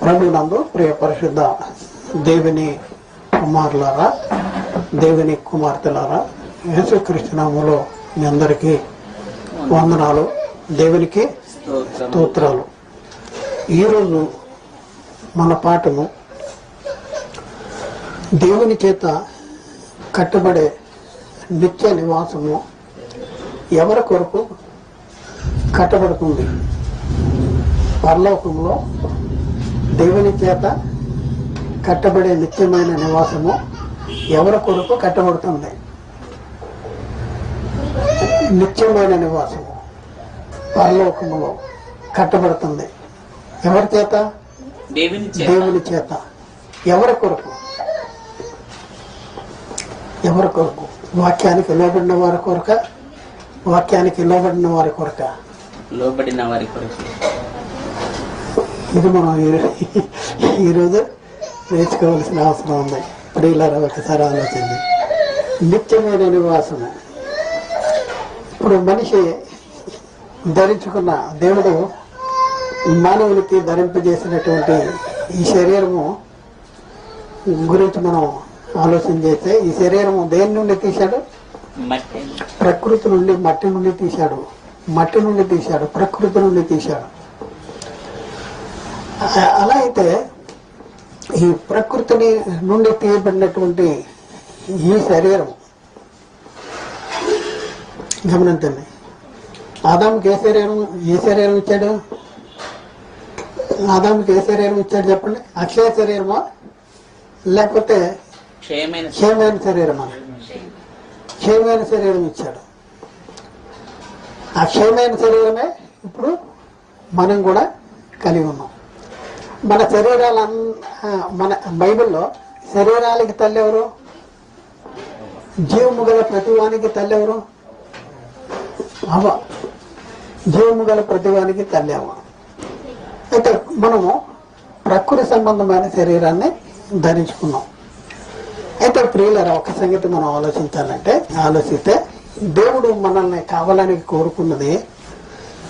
ప్రభునందు ప్రియ పరిశుద్ధ దేవుని కుమారులారా, దేవుని కుమార్తెలారా, యేసుక్రీస్తు నామములో మీ అందరికీ వందనాలు, దేవునికి స్తోత్రాలు. ఈరోజు మన పాఠము దేవుని చేత కట్టబడే నిత్య నివాసము ఎవరి కొరకు కట్టబడుతుంది? పరలోకంలో దేవుని చేత కట్టబడే నిత్యమైన నివాసము ఎవరి కొరకు కట్టబడుతుంది? నిత్యమైన నివాసము పరలోకములో కట్టబడుతుంది. ఎవరి చేత? దేవుని చేత. ఎవరి కొరకు? ఎవరి కొరకు? వాక్యానికి లోబడిన వారి కొరక? వాక్యానికి లోబడిన వారి కొరక? లోబడిన వారి కొరకు. ఇది మనం ఈరోజు నేర్చుకోవాల్సిన అవసరం ఉంది. ప్రియులారా, ఒకసారి ఆలోచించి నిత్యమైన నివాసము. ఇప్పుడు మనిషి ధరించుకున్న, దేవుడు మానవునికి ధరింపజేసినటువంటి ఈ శరీరము గురించి మనం ఆలోచన చేస్తే, ఈ శరీరము దేని నుండి తీశాడు? ప్రకృతి నుండి, మట్టి నుండి తీశాడు. మట్టి నుండి తీశాడు, ప్రకృతి నుండి తీశాడు. అలా అయితే ఈ ప్రకృతిని నుండి తీయబడినటువంటి ఈ శరీరం గమనించండి. ఆదాముకి ఏ శరీరం ఇచ్చాడు? ఆదాముకి ఏ శరీరం ఇచ్చాడు చెప్పండి? అక్షయ శరీరమా లేకపోతే క్షయమైన శరీరమా? క్షయమైన శరీరం ఇచ్చాడు. ఆ క్షయమైన శరీరమే ఇప్పుడు మనం కూడా కలిగి ఉన్నాం. మన శరీరాల, మన బైబిల్లో శరీరాలకి తల్లి ఎవరు? జీవము గల ప్రతివానికి తల్లి ఎవరు? అవ్వ. జీవము గల ప్రతివానికి తల్లి అవ్వ. అయితే మనము ప్రకృతి సంబంధమైన శరీరాన్ని ధరించుకున్నాం. అయితే ప్రియులారా, ఒక సంగతి మనం ఆలోచిస్తే దేవుడు మనల్ని కావాలని కోరుకున్నది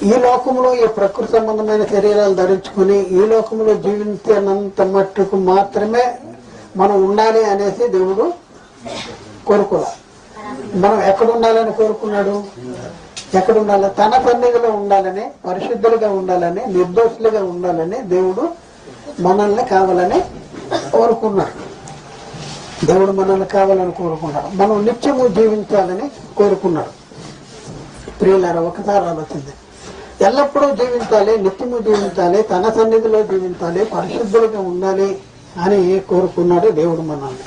ఈ లోకంలో ఈ ప్రకృతి సంబంధమైన శరీరాలు ధరించుకుని ఈ లోకంలో జీవించినంత మట్టుకు మాత్రమే మనం ఉండాలి అనేసి దేవుడు కోరుకోవాలి. మనం ఎక్కడ ఉండాలని కోరుకున్నాడు? ఎక్కడ ఉండాలి? తన సన్నిధిలో ఉండాలని, పరిశుద్ధులుగా ఉండాలని, నిర్దోషులుగా ఉండాలని దేవుడు మనల్ని కావాలని కోరుకున్నాడు. దేవుడు మనల్ని కావాలని కోరుకున్నాడు. మనం నిత్యము జీవించాలని కోరుకున్నాడు. ప్రియులారా, ఒకసారి ఆలోచింది. ఎల్లప్పుడూ జీవించాలి, నిత్యము జీవించాలి, తన సన్నిధిలో జీవించాలి, పరిశుద్ధులుగా ఉండాలి అని కోరుకున్నాడు దేవుడు మనల్ని.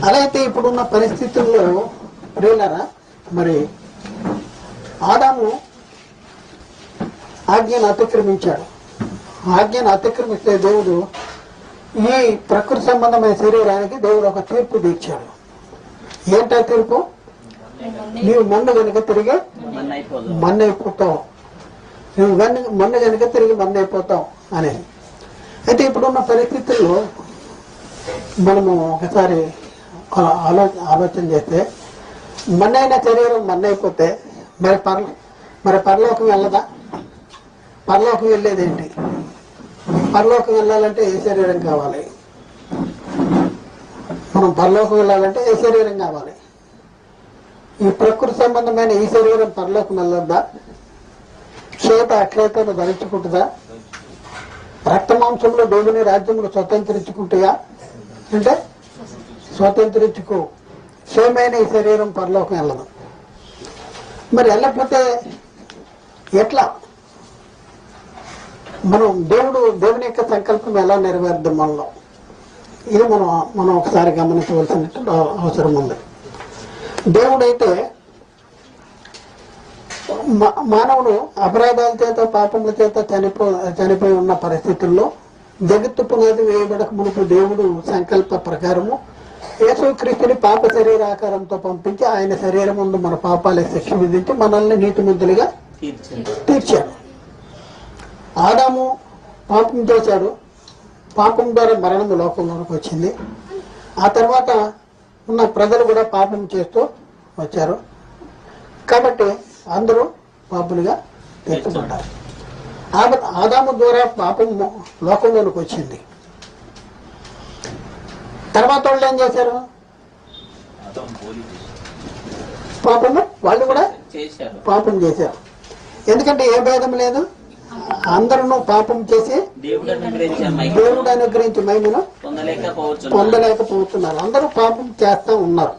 అలా అయితే ఇప్పుడున్న పరిస్థితుల్లో ప్రియులారా, మరి ఆదాము ఆజ్ఞను అతిక్రమించాడు. ఆజ్ఞను అతిక్రమిస్తే దేవుడు ఈ ప్రకృతి సంబంధమైన శరీరానికి దేవుడు ఒక తీర్పు తీర్చాడు. ఏంటా తీర్పు? నీవు మన్ను కనుక తిరిగి మన్నైపోతావు, నువ్వు మన్ను కనుక తిరిగి మన్నైపోతావు అనేది. అయితే ఇప్పుడున్న పరిస్థితుల్లో మనము ఒకసారి ఆలోచన చేస్తే, మన్నైన శరీరం మన్నైపోతే మరి పరలోకం వెళ్ళదా? పరలోకం వెళ్ళేదేంటి? పరలోకం వెళ్ళాలంటే ఏ శరీరం కావాలి? మనం పరలోకం వెళ్ళాలంటే ఏ శరీరం కావాలి? ఈ ప్రకృతి సంబంధమైన ఈ శరీరం పరలోకం వెళ్ళొద్దా? క్షేత అక్షేతను ధరించుకుంటుందా? రక్త మాంసంలో దేవుని రాజ్యంలో స్వతంత్రించుకుంటాయా అంటే స్వతంత్రించుకో. క్షేమైన ఈ శరీరం పరలోకం వెళ్ళదు. మరి వెళ్ళకపోతే ఎట్లా? దేవుని యొక్క సంకల్పం ఎలా నెరవేరుద్దాం మనలో? ఇది మనం ఒకసారి గమనించవలసిన అవసరం ఉంది. దేవుడైతే మానవుడు అపరాధాల చేత, పాపముల చేత చనిపోయి ఉన్న పరిస్థితుల్లో జగత్తు పునాది వేయబడక మునుపు దేవుడు సంకల్ప ప్రకారము యేసుక్రీస్తుని పాప శరీరాకారంతో పంపించి ఆయన శరీరం ముందు మన పాపాలకు శిక్ష విధించి మనల్ని నీతిమంతులుగా తీర్చాడు. ఆదాము పాపం చేశాడు. పాపం ద్వారా మరణం లోకంలోకి వచ్చింది. ఆ తర్వాత ఉన్న ప్రజలు కూడా పాపం చేస్తూ వచ్చారు. కాబట్టి అందరూ పాపులుగా తీర్చబడ్డారు. ఆదాము ద్వారా పాపం లోకంలోనికి వచ్చింది. తర్వాత వాళ్ళు ఏం చేశారు? పాపము వాళ్ళు కూడా చేశారు. పాపం చేశారు. ఎందుకంటే ఏ భేదం లేదు, అందరూ పాపం చేసి దేవుడు అనుగ్రహించి మహిమను పొందలేకపోతున్నారు. అందరూ పాపం చేస్తా ఉన్నారు.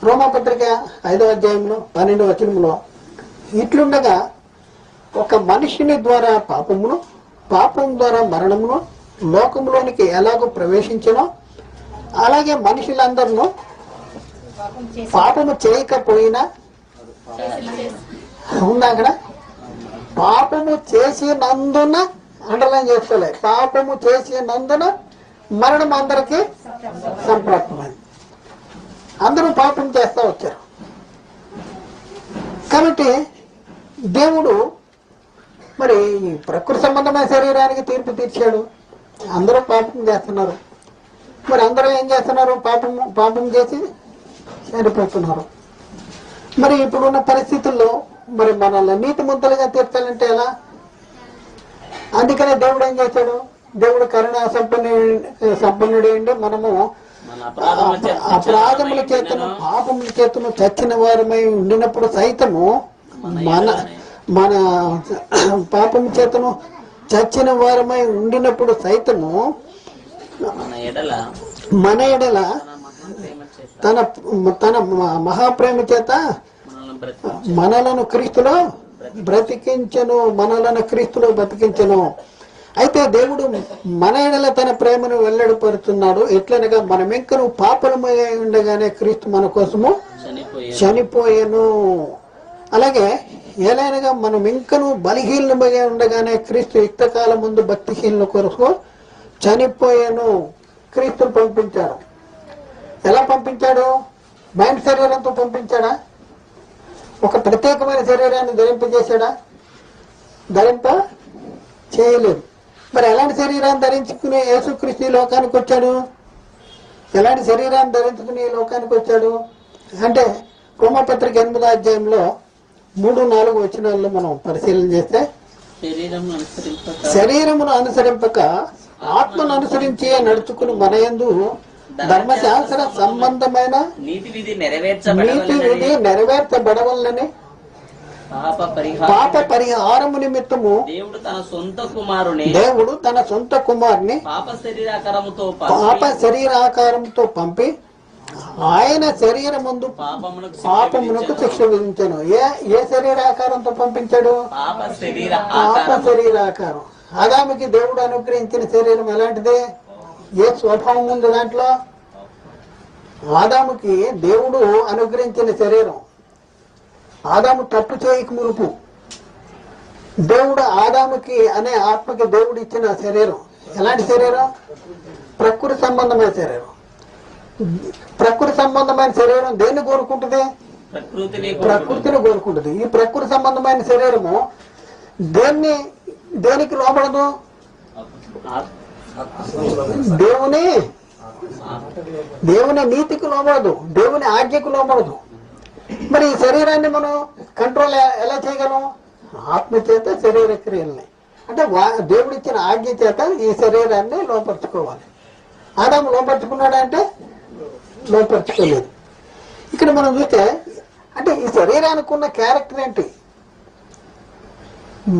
రోమాపత్రిక 5వ అధ్యాయంలో 12వ వచనంలో ఇట్లుండగా ఒక మనిషిని ద్వారా పాపమును, పాపం ద్వారా మరణమును లోకంలోనికి ఎలాగో ప్రవేశించనో అలాగే మనుషులందరూ పాపము చేయకపోయినా ఉందా అక్కడ? పాపము చేసినందున, అండర్లైన్ చేసుకోలే, పాపము చేసినందున మరణం అందరికీ సంప్రాప్తమైంది. అందరూ పాపం చేస్తా వచ్చారు. కాబట్టి దేవుడు మరి ప్రకృతి సంబంధమైన శరీరానికి తీర్పు తీర్చాడు. అందరూ పాపం చేస్తున్నారు. మరి అందరూ ఏం చేస్తున్నారు? పాపం చేసి చనిపోతున్నారు. మరి ఇప్పుడున్న పరిస్థితుల్లో మరి మనల్ని నీతి ముద్దలుగా తీర్చాలంటే ఎలా? అందుకనే దేవుడు ఏం చేశాడు? దేవుడు కరుణ సంపన్నుడేండి. మనము అపరాధముల చేతను పాపముల చేతను చచ్చిన వారమై ఉండినప్పుడు సైతము మన పాపము చేతను చచ్చిన వారమై ఉండినప్పుడు సైతము మన ఎడల తన తన మహాప్రేమ చేత మనలను క్రీస్తులో బ్రతికించను. అయితే దేవుడు మన ఎడల తన ప్రేమను వెల్లడిపరుచున్నాడు. ఎట్లనగా మనమింకను పాపలమై ఉండగానే క్రీస్తు మన కోసము చనిపోయాను. అలాగే ఏలైనగా మనం ఇంకను బలహీనమై ఉండగానే క్రీస్తు యుక్తకాలం ముందు భక్తిహీనుల కొరకు చనిపోయాను. క్రీస్తును పంపించాడు. ఎలా పంపించాడు? బయట శరీరంతో పంపించాడా? ఒక ప్రత్యేకమైన శరీరాన్ని ధరింపజేశాడా? ధరింప చేయలేదు. మరి ఎలాంటి శరీరాన్ని ధరించుకుని యేసుక్రీస్తు లోకానికి వచ్చాడు? ఎలాంటి శరీరాన్ని ధరించుకుని లోకానికి వచ్చాడు అంటే రోమాపత్రిక 8వ అధ్యాయంలో 3-4 వచనాల్లో మనం పరిశీలన చేస్తే, శరీరమును అనుసరింపక ఆత్మను అనుసరించి నడుచుకుని మన యందు ధర్మశాస్త్ర సంబంధమైన నీతి విధి నెరవేర్చబడవలనని పాప పరిహారము నిమిత్తము దేవుడు తన సొంత కుమారుని పాప శరీరాకారముతో పంపి ఆయన శరీరమందు పాపమునకు శిక్ష విధించాను. ఏ శరీరాకారంతో పంపించాడు? పాప శరీరాకారం. ఆదాముకి దేవుడు అనుగ్రహించిన శరీరం ఎలాంటిది? ఏ స్వభావం ఉంది దాంట్లో? ఆదాముకి దేవుడు అనుగ్రహించిన శరీరం, ఆదాము తప్పు చేయక మునుపు దేవుడు ఆదాముకి అనే ఆత్మకి దేవుడు ఇచ్చిన శరీరం ఎలాంటి శరీరం? ప్రకృతి సంబంధమైన శరీరం. ప్రకృతి సంబంధమైన శరీరం దేన్ని కోరుకుంటుంది? ప్రకృతిని కోరుకుంటుంది. ఈ ప్రకృతి సంబంధమైన శరీరము దేనికి లోబడదు? దేవుని నీతికి లోబడదు, దేవుని ఆజ్ఞకు లోబడదు. మరి ఈ శరీరాన్ని మనం కంట్రోల్ ఎలా చేయగలం? ఆత్మ చేత శరీర క్రియల్ని, అంటే దేవుడు ఇచ్చిన ఆజ్ఞ చేత ఈ శరీరాన్ని లోపరుచుకోవాలి. ఆదాము లోపరుచుకున్నాడా అంటే లోపరుచుకోలేదు. ఇక్కడ మనం చూస్తే అంటే ఈ శరీరానికి ఉన్న క్యారెక్టర్ ఏంటి?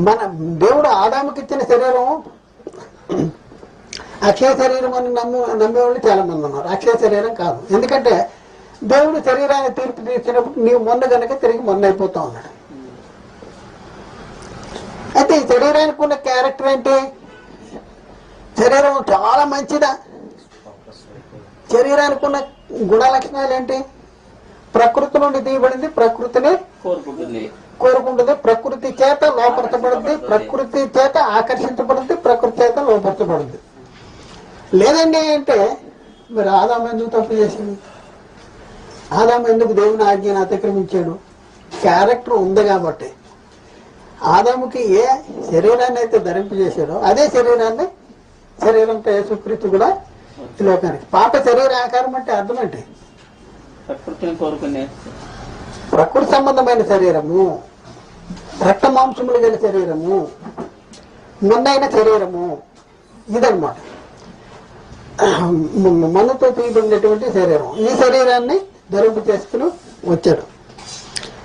మన దేవుడు ఆదాముకి ఇచ్చిన శరీరం అక్షయ శరీరం అని నమ్మేవాళ్ళు చాలా మంది ఉన్నారు. అక్షయ శరీరం కాదు. ఎందుకంటే దేవుడు శరీరాన్ని తీర్పు తీర్చినప్పుడు నీవు మొన్న కనుక తిరిగి మొన్న అయిపోతా ఉన్నాడు. అయితే ఈ శరీరానికి ఉన్న క్యారెక్టర్ ఏంటి? శరీరం చాలా మంచిదా? శరీరానికి ఉన్న గుణ లక్షణాలు ఏంటి? ప్రకృతి నుండి తీయబడింది, ప్రకృతిని కోరుకుంటుంది, ప్రకృతి చేత లోపరచబడుద్ది, ప్రకృతి చేత ఆకర్షించబడుద్ది, ప్రకృతి చేత లోపరచబడుద్ది. లేదండి అంటే మరి ఆదాము ఎందుకు తప్పు చేసింది? ఆదాము ఎందుకు దేవుని ఆజ్ఞను అతిక్రమించాడు? క్యారెక్టర్ ఉంది కాబట్టి. ఆదాముకి ఏ శరీరాన్ని అయితే ధరింపజేశాడో అదే శరీరంతో యేసుక్రీస్తు కూడా లోకానికి. పాప శరీర ఆకారం అంటే అర్థం ఏంటి? ప్రకృతి సంబంధమైన శరీరము. రక్త మాంసములు గల శరీరము, మొన్నైన శరీరము, ఇదన్నమాట మనతో తీయబడినటువంటి శరీరం. ఈ శరీరాన్ని ధరింపు చేసుకుని వచ్చాడు.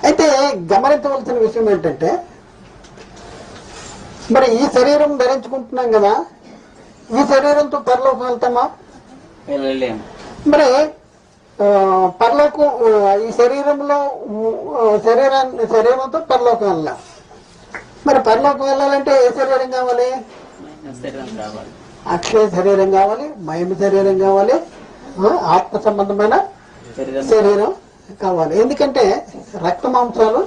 అయితే గమనించవలసిన విషయం ఏంటంటే, మరి ఈ శరీరం ధరించుకుంటున్నాం కదా, ఈ శరీరంతో పరలోకం వెళ్తామా? వెళ్ళలేము. మరి పరలోకం ఈ శరీరంలో శరీరంతో పరలోకం వెళ్ళాం. మరి పరలోకం వెళ్ళాలంటే ఏ శరీరం కావాలి? శరీరం కావాలి. అక్షయ శరీరం కావాలి, మహిమ శరీరం కావాలి, ఆత్మ సంబంధమైన శరీరం కావాలి. ఎందుకంటే రక్త మాంసాలు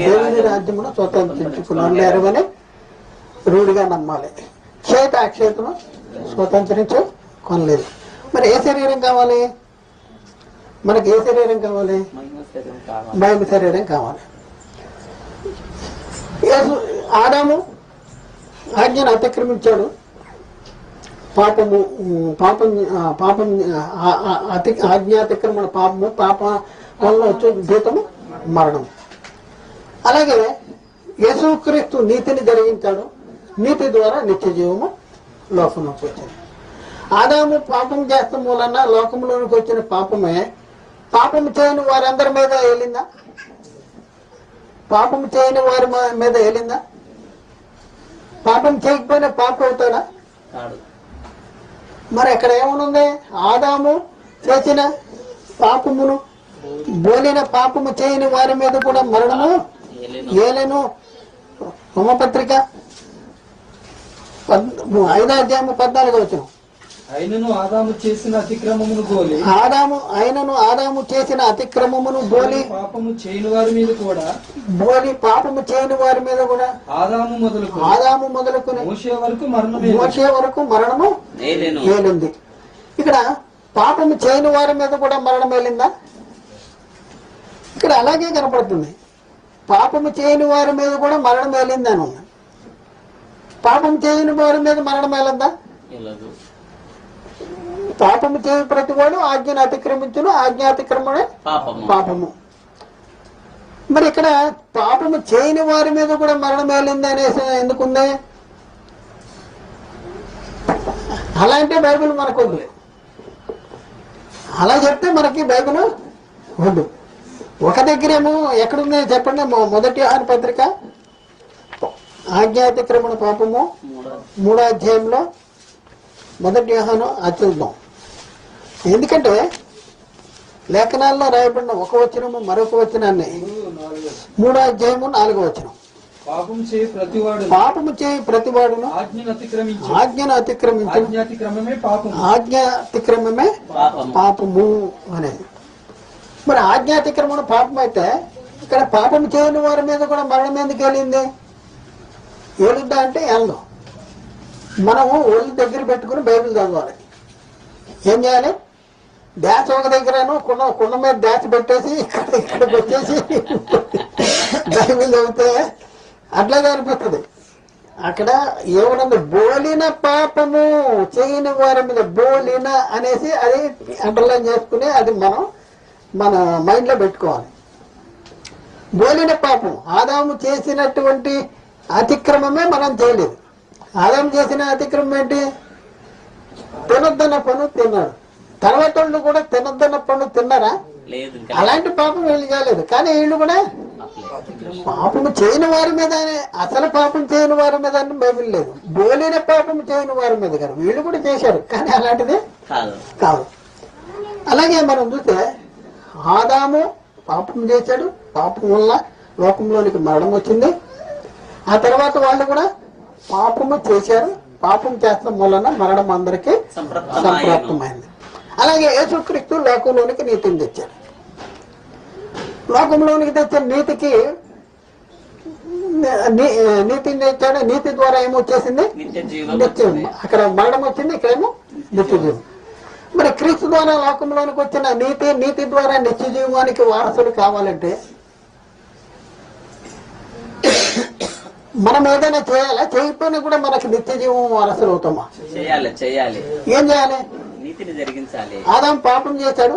దేవుని రాజ్యమును స్వతంత్రించుకున్నారని రూఢిగా నమ్మాలి. క్షేత అక్షేతను స్వతంత్రించుకోలేదు. మరి ఏ శరీరం కావాలి మనకి? ఏ శరీరం కావాలి? మహిమ శరీరం కావాలి. ఆదాము ఆజ్ఞను అతిక్రమించాడు. పాపం ఆజ్ఞాతిక్రమణ పాపము, పాప వల్ల వచ్చే జీతము మరణం. అలాగే యేసుక్రీస్తు నీతిని జరిగించాడు. నీతి ద్వారా నిత్య జీవము లోకంలోకి వచ్చింది. ఆదాము పాపం చేస్తాం మూలన లోకంలోనికి వచ్చిన పాపమే పాపము చేయని వారందరి మీద ఏలిందా? పాపము చేయని వారి మీద ఏలిందా? పాపం చేయకపోయినా పాపం అవుతాడా? మరి అక్కడ ఏమనుంది? ఆదాము చేసిన పాపమును బోలిన పాపము చేయని వారి మీద కూడా మరణము ఏలెను. హోమపత్రిక 5వ అధ్యాయము 14వ వచనం. అయినను ఆదాము చేసిన అతిక్రమమును బోలి ఆదాము చేసిన అతిక్రమమును బోలి పాపము చేయని వారి మీద కూడా పాపము చేయని వారి మీద కూడా ఆదాము మొదలుకొని మోషే వరకు మరణము ఏలింది. ఇక్కడ పాపము చేయని వారి మీద కూడా మరణం ఏలిందా? ఇక్కడ అలాగే కనపడుతుంది. పాపము చేయని వారి మీద కూడా మరణం ఏలింది అని ఉంది. పాపం చేయని వారి మీద మరణం ఏలందా? పాపము చేయ ప్రతి వాడు ఆజ్ఞను అతిక్రమించును, ఆజ్ఞాతిక్రమణే పాపము. మరి ఇక్కడ పాపము చేయని వారి మీద కూడా మరణం ఏలింది అనేసి ఎందుకుంది? అలాంటి బైబిల్ మనకు వద్దు. అలా చెప్తే మనకి బైబిల్ వద్దు. ఒక దగ్గరేమో ఎక్కడుంది చెప్పండి? మొదటి యోహాను పత్రిక ఆజ్ఞాతిక్రమణ పాపము 3వ అధ్యాయంలో మొదటి యోహాను చూద్దాం. ఎందుకంటే లేఖనాల్లో రాయబడిన ఒక వచనము మరొక వచనాన్ని 3వ అధ్యాయము 4వ వచనం. పాపము చేయి ప్రతివాడును ఆజ్ఞను అతిక్రమించు, ఆజ్ఞాతిక్రమమే పాపము అనేది. మరి ఆజ్ఞాతిక్రమణ పాపం అయితే ఇక్కడ పాపం చేయని వారి మీద కూడా మరణం ఎందుకు వెళ్ళింది? ఏలుద్దా అంటే వెళ్దాం. మనము ఒళ్ళు దగ్గర పెట్టుకుని బైబిల్ చదవాలి. ఏం చేయాలి? డ్యాన్స్ ఒక దగ్గరను కుండ మీద డ్యాన్స్ పెట్టేసి ఇక్కడికి వచ్చేసి బైబిల్ చదివితే అట్లాగే అనిపిస్తుంది. అక్కడ ఏమన్నా బోలిన పాపము చేయని వారి మీద బోలిన అనేసి అది అండర్లైన్ చేసుకుని అది మనం మన మైండ్ లో పెట్టుకోవాలి. బోలిన పాపం ఆదాము చేసినటువంటి అతిక్రమమే మనం చేయలేదు. ఆదాము చేసిన అతిక్రమం ఏంటి? తినొద్దన్న పను తిన్నాడు. తర్వాత వాళ్ళు కూడా తినొద్దన్న పను తిన్నారా? అలాంటి పాపం వీళ్ళు చేయలేదు. కానీ వీళ్ళు కూడా పాపము చేయని వారి మీద, అసలు పాపం చేయని వారి మీద బైబిల్ లేదు. బోలిన పాపం చేయని వారి మీద కాదు, వీళ్ళు కూడా చేశారు. కానీ అలాంటిది కాదు. అలాగే మనం చూస్తే ఆదాము పాపం చేశాడు. పాపం వల్ల లోకంలోనికి మరణం వచ్చింది. ఆ తర్వాత వాళ్ళు కూడా పాపము చేశారు. పాపం చేస్తడం వలన మరణం అందరికీ సంప్రాప్తమైంది. అలాగే యేసుక్రీస్తు లోకంలోనికి నీతిని తెచ్చాడు. లోకంలోనికి తెచ్చిన నీతికి నీతిని తెచ్చాడు. నీతి ద్వారా ఏమొచ్చేసింది? నిత్యం. అక్కడ మరణం వచ్చింది, ఇక్కడేమో నిత్య జీవం. మరి క్రీస్తు ద్వారా లోకంలోనికి వచ్చిన నీతి ద్వారా నిత్య జీవానికి వారసులు కావాలంటే మనం ఏదైనా చేయాలా? చేయకపోయినా కూడా మనకి నిత్య జీవం వారసులు అవుతామా? చేయాలి. ఏం చేయాలి? నీతిని జరిగించాలి. ఆదాం పాపం చేశాడు,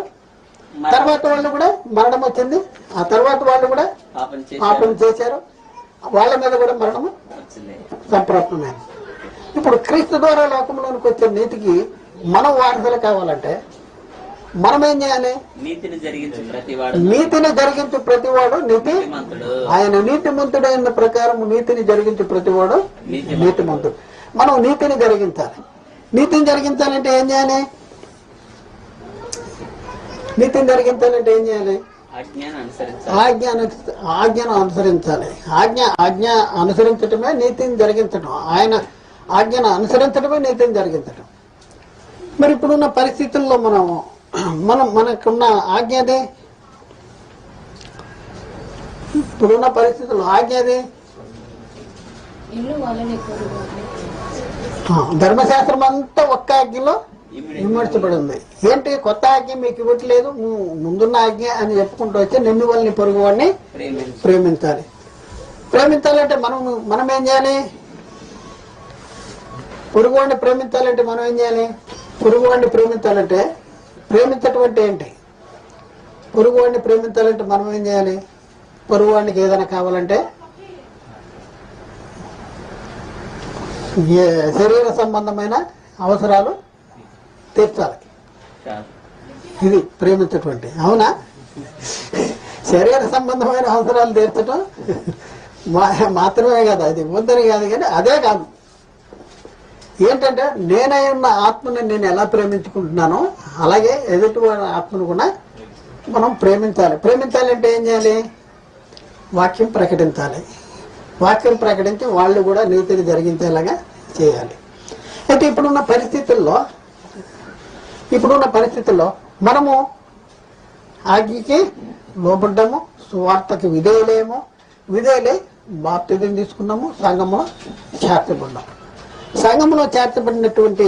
తర్వాత వాళ్ళు కూడా మరణం వచ్చింది. ఆ తర్వాత వాళ్ళు కూడా పాపం చేశారు. వాళ్ళ మీద కూడా మరణము వచ్చింది. సంప్రాప్తమైంది. ఇప్పుడు క్రీస్తు ద్వారా లోకంలోనికి వచ్చే నీతికి మనం వారసులు కావాలంటే మనం ఏం చేయాలి? నీతిని జరిగించు ప్రతివాడు నీతిని జరిగించు ప్రతివాడు నీతిమంతుడు. ఆయన నీతిమంతుడైన ప్రకారం నీతిని జరిగించు ప్రతివాడు నీతిమంతుడు. మనం నీతిని జరిగించాలి. నీతిని జరిగించాలంటే ఏం చేయాలి? నీతిని జరిగించాలంటే ఏం చేయాలి? ఆజ్ఞను అనుసరించాలి. ఆజ్ఞను అనుసరించాలి. ఆజ్ఞ అనుసరించటమే నీతిని జరిగించడం. ఆయన ఆజ్ఞను అనుసరించడమే నీతిని జరిగించడం. మరి ఇప్పుడున్న పరిస్థితుల్లో మనకున్న ఆజ్ఞ అదే. ఇప్పుడున్న పరిస్థితుల్లో ఆజ్ఞ అదే. ధర్మశాస్త్రం అంతా ఒక్క ఆజ్ఞలో విమర్శపడి ఉంది. ఏంటి కొత్త ఆజ్ఞ మీకు ఇవ్వట్లేదు, ముందున్న ఆజ్ఞ అని చెప్పుకుంటూ వచ్చి నిన్ను వాళ్ళని పొరుగు వాడిని ప్రేమించాలి. ప్రేమించాలంటే మనం ఏం చేయాలి? పొరుగువాడిని ప్రేమించాలంటే మనం ఏం చేయాలి? పొరుగువాడిని ప్రేమించాలంటే ప్రేమించటం అంటే ఏంటి? పొరుగువాడిని ప్రేమించాలంటే మనం ఏం చేయాలి? పొరుగువాడికి ఏదైనా కావాలంటే శరీర సంబంధమైన అవసరాలు తీర్చాలి. ఇది ప్రేమించటువంటి. అవునా? శరీర సంబంధమైన అవసరాలు తీర్చడం మాత్రమే కాదు, అది ఇవ్వద్దని కాదు, కానీ అదే కాదు. ఏంటంటే నేనై ఉన్న ఆత్మని నేను ఎలా ప్రేమించుకుంటున్నానో అలాగే ఎదుటి వాడి ఆత్మను కూడా మనం ప్రేమించాలి. ప్రేమించాలంటే ఏం చేయాలి? వాక్యం ప్రకటించాలి. వాక్యం ప్రకటించి వాళ్ళు కూడా నీతిని జరిగించేలాగా చేయాలి. అయితే ఇప్పుడున్న పరిస్థితుల్లో మనము ఆజ్ఞకి లోబడ్డాము, సువార్తకి విధేయులై బాప్తిజం తీసుకున్నాము, సంఘంలో చేర్చబడ్డాము. సంఘంలో చేర్చబడినటువంటి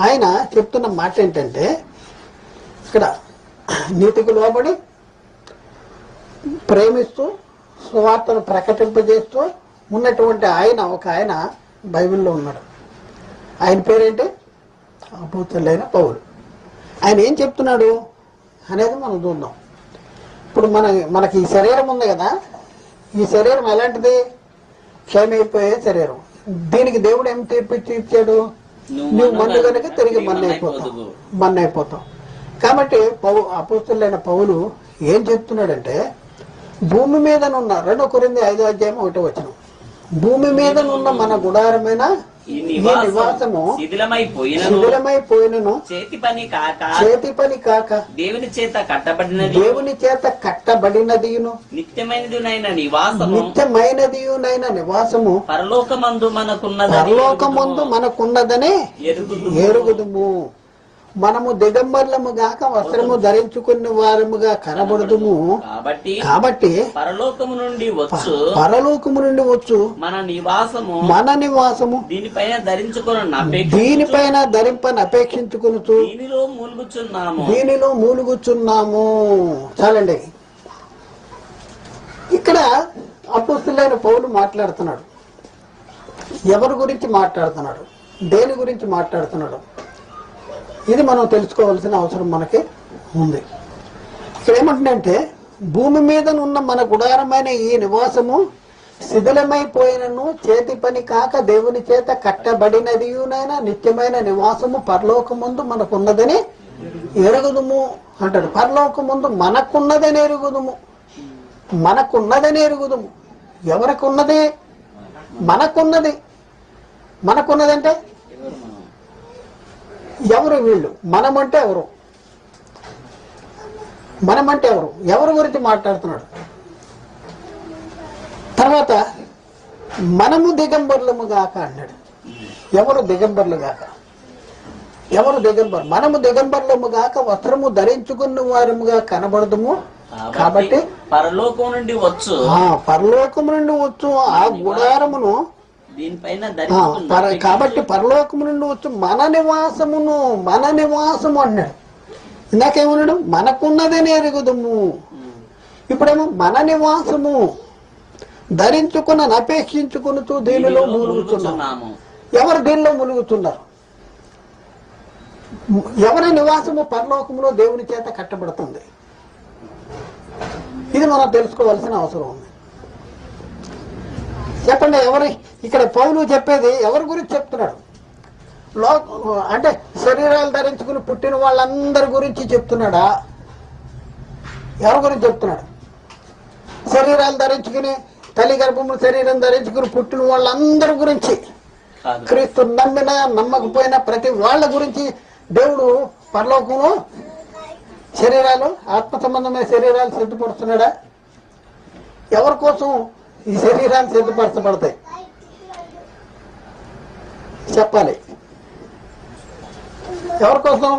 ఆయన చెప్తున్న మాట ఏంటంటే, ఇక్కడ నీతికి లోబడి ప్రేమిస్తూ సువార్తను ప్రకటింపజేస్తూ ఉన్నటువంటి ఒక ఆయన బైబిల్లో ఉన్నాడు. ఆయన పేరేంటి? అపోస్తలుడైన పౌలు. ఆయన ఏం చెప్తున్నాడు అనేది మనం చూద్దాం. ఇప్పుడు మనకి ఈ శరీరం ఉంది కదా, ఈ శరీరం ఎలాంటిది? క్షయమైపోయే శరీరం. దీనికి దేవుడు ఏం తీర్పిచ్చాడు? నువ్వు మన్ను కనుక తిరిగి మన్నైపోతావు. కాబట్టి అపోస్తలుడైన పౌలు ఏం చెప్తున్నాడంటే, భూమి మీదనున్న 2 కొరింథీ 5:1 భూమి మీదనున్న మన గుడారమైన ఈ నివాసము శిథిలమైపోయినను చేతి పని కాక దేవుని చేత కట్టబడినదియును నిత్యమైనదియునైన నివాసము పరలోకమందు మనకున్నదనే ఎరుగుదుము. మనము దిగంబర్లము గాక వస్త్రము ధరించుకున్న వారముగా కనబడదుము. కాబట్టి పరలోకము నుండి వచ్చు మన నివాసము దీనిపైన ధరింపని అపేక్షించుకునుచు దీనిలో మూలుగుచున్నాము. చాలండి. ఇక్కడ అపోస్తలుడైన పౌలు మాట్లాడుతున్నాడు. ఎవరి గురించి మాట్లాడుతున్నాడు? దేని గురించి మాట్లాడుతున్నాడు? ఇది మనం తెలుసుకోవాల్సిన అవసరం మనకి ఉంది. ఇక్కడ ఏమంటుందంటే, భూమి మీద ఉన్న మన గుడారమైన ఈ నివాసము శిథిలమైపోయినను చేతి పని కాక దేవుని చేత కట్టబడినదియునైనా నిత్యమైన నివాసము పరలోకముందు మనకున్నదని ఎరుగుదుము అంటాడు. పరలోకముందు మనకున్నదని ఎరుగుదుము. ఎవరికి ఉన్నది? మనకున్నదంటే ఎవరు? వీళ్ళు. మనమంటే ఎవరు? ఎవరి గురించి మాట్లాడుతున్నాడు? తర్వాత మనము దిగంబర్లము గాక అన్నాడు. ఎవరు దిగంబర్లు గాక? మనము దిగంబర్లము గాక వస్త్రము ధరించుకున్న వారముగా కనబడదుము. కాబట్టి పరలోకం నుండి వచ్చు ఆ గుడారమును కాబట్టి పరలోకము నుండి వచ్చు మన నివాసము అన్నాడు. ఇందాకేమన్నాడు? మనకున్నదని ఎరుగుదుము. ఇప్పుడేమో మన నివాసము ధరించుకున్న అపేక్షించుకునుతూ దీనిలో మూలుగుతున్నాము. ఎవరు దీనిలో ములుగుతున్నారు? ఎవరి నివాసము పరలోకములో దేవుని చేత కట్టబడుతుంది. ఇది మనం తెలుసుకోవాల్సిన అవసరం ఉంది. చెప్పండి, ఎవరు ఇక్కడ పౌలు చెప్పేది ఎవరి గురించి చెప్తున్నాడు? అంటే శరీరాలు ధరించుకుని పుట్టిన వాళ్ళందరి గురించి చెప్తున్నాడా? ఎవరి గురించి చెప్తున్నాడు? శరీరాలు ధరించుకుని తల్లి గర్భము శరీరం ధరించుకుని పుట్టిన వాళ్ళందరి గురించి, క్రీస్తు నమ్మినా నమ్మకపోయినా ప్రతి వాళ్ళ గురించి దేవుడు పరలోకంలో శరీరాలు, ఆత్మ సంబంధమైన శరీరాలు సిద్ధపడుతున్నాడా? ఎవరి కోసం ఈ శరీరాలు సిద్ధపరచబడతాయి చెప్పాలి? ఎవరి కోసం?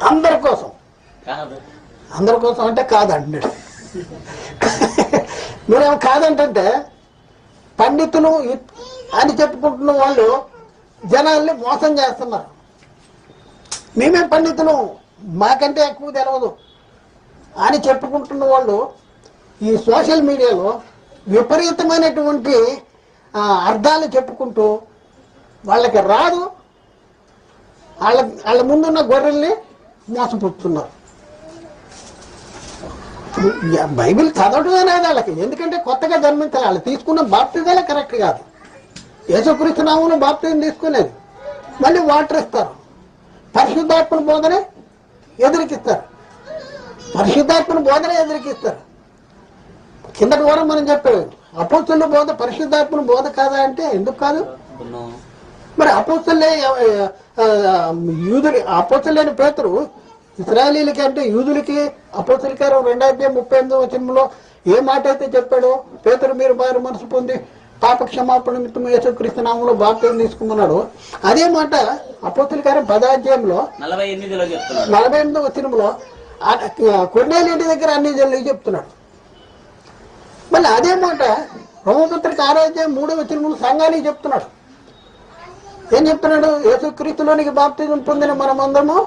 అందరి కోసం. అందరి కోసం అంటే కాదంటున్నాడు. మీరేమో కాదంటే పండితులు అని చెప్పుకుంటున్న వాళ్ళు జనాల్ని మోసం చేస్తున్నారు. మేమే పండితులు, మాకంటే ఎక్కువ తెలవదు అని చెప్పుకుంటున్న వాళ్ళు ఈ సోషల్ మీడియాలో విపరీతమైనటువంటి అర్థాలు చెప్పుకుంటూ వాళ్ళకి రాదు, వాళ్ళ ముందున్న గొర్రెల్ని మోసపుచ్చుతున్నారు. బైబిల్ చదవడం అనేది వాళ్ళకి, ఎందుకంటే కొత్తగా జన్మించాలి. వాళ్ళు తీసుకున్న బాప్తిజాలే కరెక్ట్ కాదు. యేసుక్రీస్తు నామములో బాప్తిజం తీసుకునేది, మళ్ళీ వాటర్ ఇస్తారు, పరిశుద్ధాత్మల బోధనే ఎదురికిస్తారు, పరిశుద్ధాత్మల బోధనే ఎదురికిస్తారు. కిందటి వారం మనం చెప్పాడు, అపోస్తుల బోధ పరిశుద్ధాత్మల బోధ కాదా అంటే ఎందుకు కాదు? మరి అపోస్తులే యూదులు, అపోస్తులైన పేతురు ఇశ్రాయేలీలకి అంటే యూదులకి అపోస్తుల కార్యం 2:38 ఏ మాట అయితే చెప్పాడో, పేతురు మీరు మారు మనసు పొంది పాప క్షమాపణ నిమిత్తం యేసుక్రీస్తు నామములో బాప్తిజం తీసుకున్నాడు, అదే మాట అపోస్తుల కార్యం 10 48 కొర్నేలియుడి దగ్గర అన్ని జల్లి చెప్తున్నాడు. మళ్ళీ అదే మాట రోమపత్రిక 6:3 సంఘానికి చెప్తున్నాడు. ఏం చెప్తున్నాడు? యేసుక్రీస్తులోనికి బాప్తిజం పొందిన మనమందరము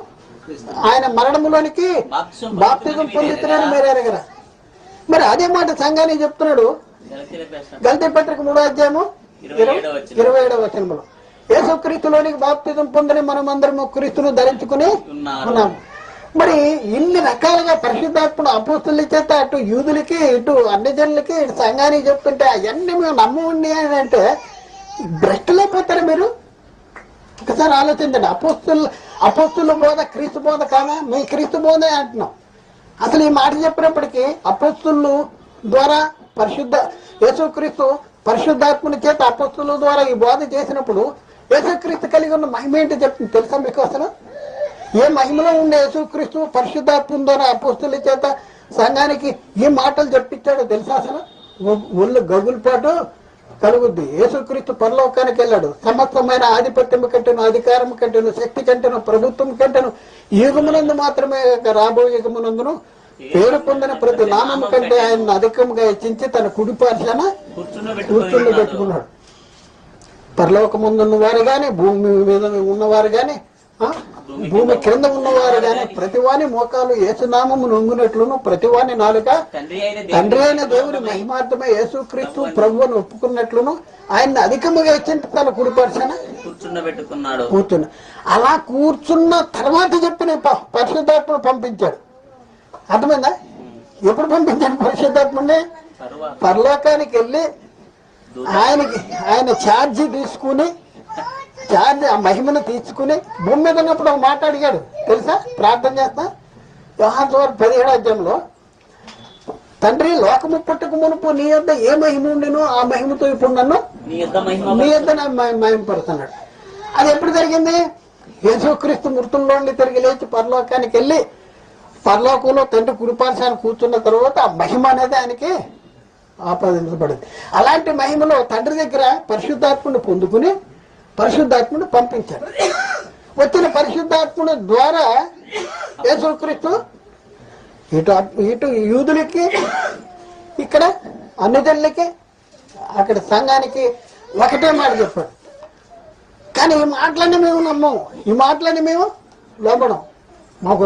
ఆయన మరణములోనికి బాప్తిజం పొందుతున్నారని మీరు ఎరగరా? మరి అదే మాట సంఘానికి చెప్తున్నాడు. గలతీ పత్రిక 3:27 యేసుక్రీస్తులోనికి బాప్తిజం పొందని మనమందరము క్రీస్తును ధరించుకుని ఉన్నాము. మరి ఇన్ని రకాలుగా పరిశుద్ధాత్మను అపోస్తుల చేత అటు యూదులకి ఇటు అన్ని జనులకి ఇటు సంఘానికి చెప్తుంటే అవన్నీ మేము నమ్మండి అని అంటే భ్రష్టులైపోతారు మీరు. ఒకసారి ఆలోచించండి. అపోస్తుల బోధ క్రీస్తు బోధ కాదా? మీ క్రీస్తు బోధే అంటున్నాం. అసలు ఈ మాట చెప్పినప్పటికీ అపోస్తుల ద్వారా యేసుక్రీస్తు పరిశుద్ధాత్మని చేత అపోస్తుల ద్వారా ఈ బోధ చేసినప్పుడు యేసుక్రీస్తు కలిగి ఉన్న మహిమ ఏంటి చెప్తుంది తెలుసా మీకు? అసలు ఏ మహిమలో ఉండే యేసుక్రీస్తు పరిశుద్ధాత్మ ద్వారా అపోస్తుల చేత సంఘానికి ఈ మాటలు చెప్పించాడో తెలుసా? అసలు ఒళ్ళు గగులుపాటు కలుగుద్ది. యేసుక్రీస్తు పరలోకానికి వెళ్ళాడు. సమస్తమైన ఆధిపత్యం కంటేను, అధికారం కంటేను, శక్తి కంటేను, ప్రభుత్వం కంటేను, యుగమునందు మాత్రమే రాబోయే యుగమునందును పేరు పొందిన ప్రతి నామము కంటే ఆయన అధికంగా హెచ్చించి తన కుడిపార్శాన కూర్చుని పెట్టుకున్నాడు. పరలోకముందున్న వారు గాని, భూమి మీద ఉన్నవారు గాని, భూమి క్రింద ఉన్నవారు గాని ప్రతివాని మోకాలు యేసునామము నొంగినట్లును ప్రతివాని నాలుక తండ్రి అయిన దేవుని మహిమార్థమే యేసుక్రీస్తు ప్రభువును ఒప్పుకున్నట్లును ఆయన్ని అధికముగా హెచ్చించి తన కుడిపర్శన కూర్చున్నా. అలా కూర్చున్న తర్వాత చెప్పిన పరిశుద్ధాత్మను పంపించాడు. అర్థమైందా? ఎప్పుడు పంపించాడు పరిశుద్ధాత్మని? పరలోకానికి వెళ్ళి ఆయన ఛార్జీ తీసుకుని ఆ మహిమను తీసుకుని భూమి మీద ఉన్నప్పుడు ఒక మాట అడిగాడు తెలుసా? ప్రార్థన చేస్తా యోహాను సువార్త 17 తండ్రి లోకము పుట్టక మునుపు నీ యొద్ద ఏ మహిమ ఉండేనో ఆ మహిమతో ఇప్పుడు నన్ను నీ యొద్ద మహిమపడుతున్నాడు. అది ఎప్పుడు జరిగింది? యేసుక్రీస్తు మృతుల్లో నుండి తిరిగి లేచి పరలోకానికి వెళ్ళి పరలోకంలో తండ్రి కుడిపార్శాన్ని కూర్చున్న తర్వాత ఆ మహిమ అనేది ఆయనకి ఆపాదించబడింది. అలాంటి మహిమలో తండ్రి దగ్గర పరిశుద్ధాత్మను పొందుకుని పరిశుద్ధాత్మను పంపించాడు. వచ్చిన పరిశుద్ధాత్మను ద్వారా యేసుక్రీస్తు ఇటు యూదులకి, ఇక్కడ అన్ని జనులకి, అక్కడ సంఘానికి ఒకటే మాట చెప్పాడు. కానీ ఈ మాటలన్నీ మేము నమ్మము, ఈ మాటలన్నీ మేము లోపడం. మాకు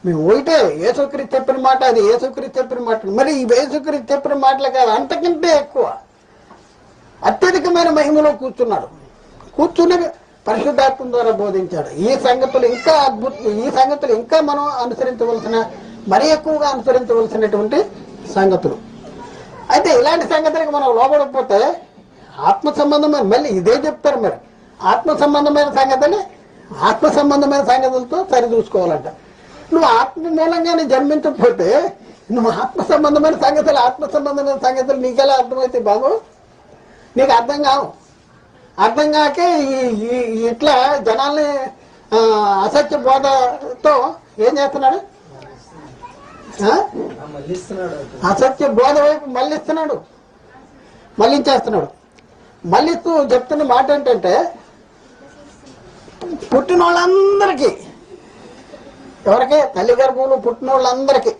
మేము ఒకటే యేసుక్రీస్తు చెప్పిన మాట, అది యేసుక్రీస్తు చెప్పిన మాట. మరి ఈ యేసుక్రీస్తు చెప్పిన మాటలు కాదు, అంతకంటే ఎక్కువ అత్యధికమైన మహిమలో కూర్చున్నాడు. కూర్చుని పరిశుద్ధాత్మ ద్వారా బోధించాడు. ఈ సంగతులు ఇంకా మనం అనుసరించవలసిన, మరీ ఎక్కువగా అనుసరించవలసినటువంటి సంగతులు. అయితే ఇలాంటి సంగతులకు మనం లోపడకపోతే ఆత్మ సంబంధమైన మళ్ళీ ఇదే చెప్తారు మీరు, ఆత్మ సంబంధమైన సంగతులతో సరి చూసుకోవాలంట. నువ్వు ఆత్మ మూలంగానే జన్మించకపోతే నువ్వు ఆత్మ సంబంధమైన సంగతులు నీకెలా అర్థమైతే బాబు? నీకు అర్థం కావు. అర్థం కాకే ఇట్లా జనాల్ని అసత్య బోధతో ఏం చేస్తున్నాడు? అసత్య బోధ వైపు మళ్ళించేస్తున్నాడు. మళ్ళిస్తూ చెప్తున్న మాట ఏంటంటే, పుట్టిన వాళ్ళందరికీ, ఎవరికి? తల్లి గర్భంలో పుట్టిన వాళ్ళందరికీ,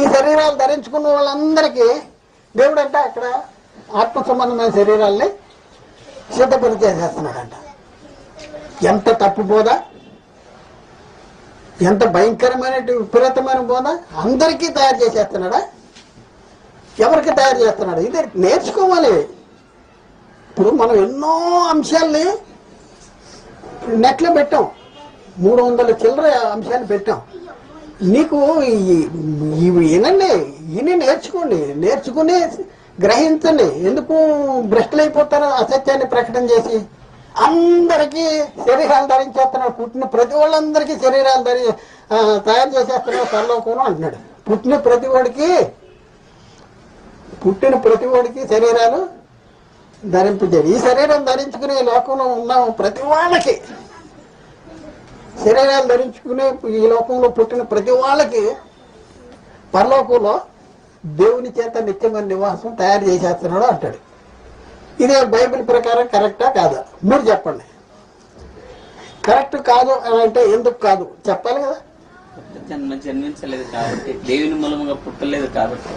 ఈ శరీరాలు ధరించుకున్న వాళ్ళందరికీ దేవుడు అంటే అక్కడ ఆత్మ సంబంధమైన శరీరాల్ని సిద్ధపరిచేసేస్తున్నాడంట. ఎంత తప్పు బోధ, ఎంత భయంకరమైన విపరీతమైన బోధ! అందరికీ తయారు చేసేస్తున్నాడా? ఎవరికి తయారు చేస్తున్నాడు? ఇది నేర్చుకోవాలి. ఇప్పుడు మనం ఎన్నో అంశాల్ని నెట్లో పెట్టాం, 300 చిల్లర అంశాలు పెట్టాం. నీకు ఇవి వినండి, ఇని నేర్చుకుని గ్రహించండి. ఎందుకు భ్రష్టులైపోతారో అసత్యాన్ని ప్రకటన చేసి? అందరికీ శరీరాలు ధరించేస్తున్నాడు, పుట్టిన ప్రతి వాళ్ళందరికీ శరీరాలు తయారు చేసేస్తున్నాడు పరలోకంలో అంటున్నాడు. పుట్టిన ప్రతి వాడికి శరీరాలు ధరింపజేది. ఈ శరీరం ధరించుకునే లోకంలో ఉన్న ప్రతి వాళ్ళకి, శరీరాలు ధరించుకునే ఈ లోకంలో పుట్టిన ప్రతి వాళ్ళకి పరలోకంలో దేవుని చేత నిత్యమైన నివాసం తయారు చేసేస్తున్నాడు అంటాడు. ఇదే బైబిల్ ప్రకారం కరెక్టా కాదా? మీరు చెప్పండి. కరెక్ట్ కాదు అని అంటే ఎందుకు కాదు చెప్పాలి కదా. జన్మించలేదు కాబట్టి, దేవుని మూలముగా పుట్టలేదు కాబట్టి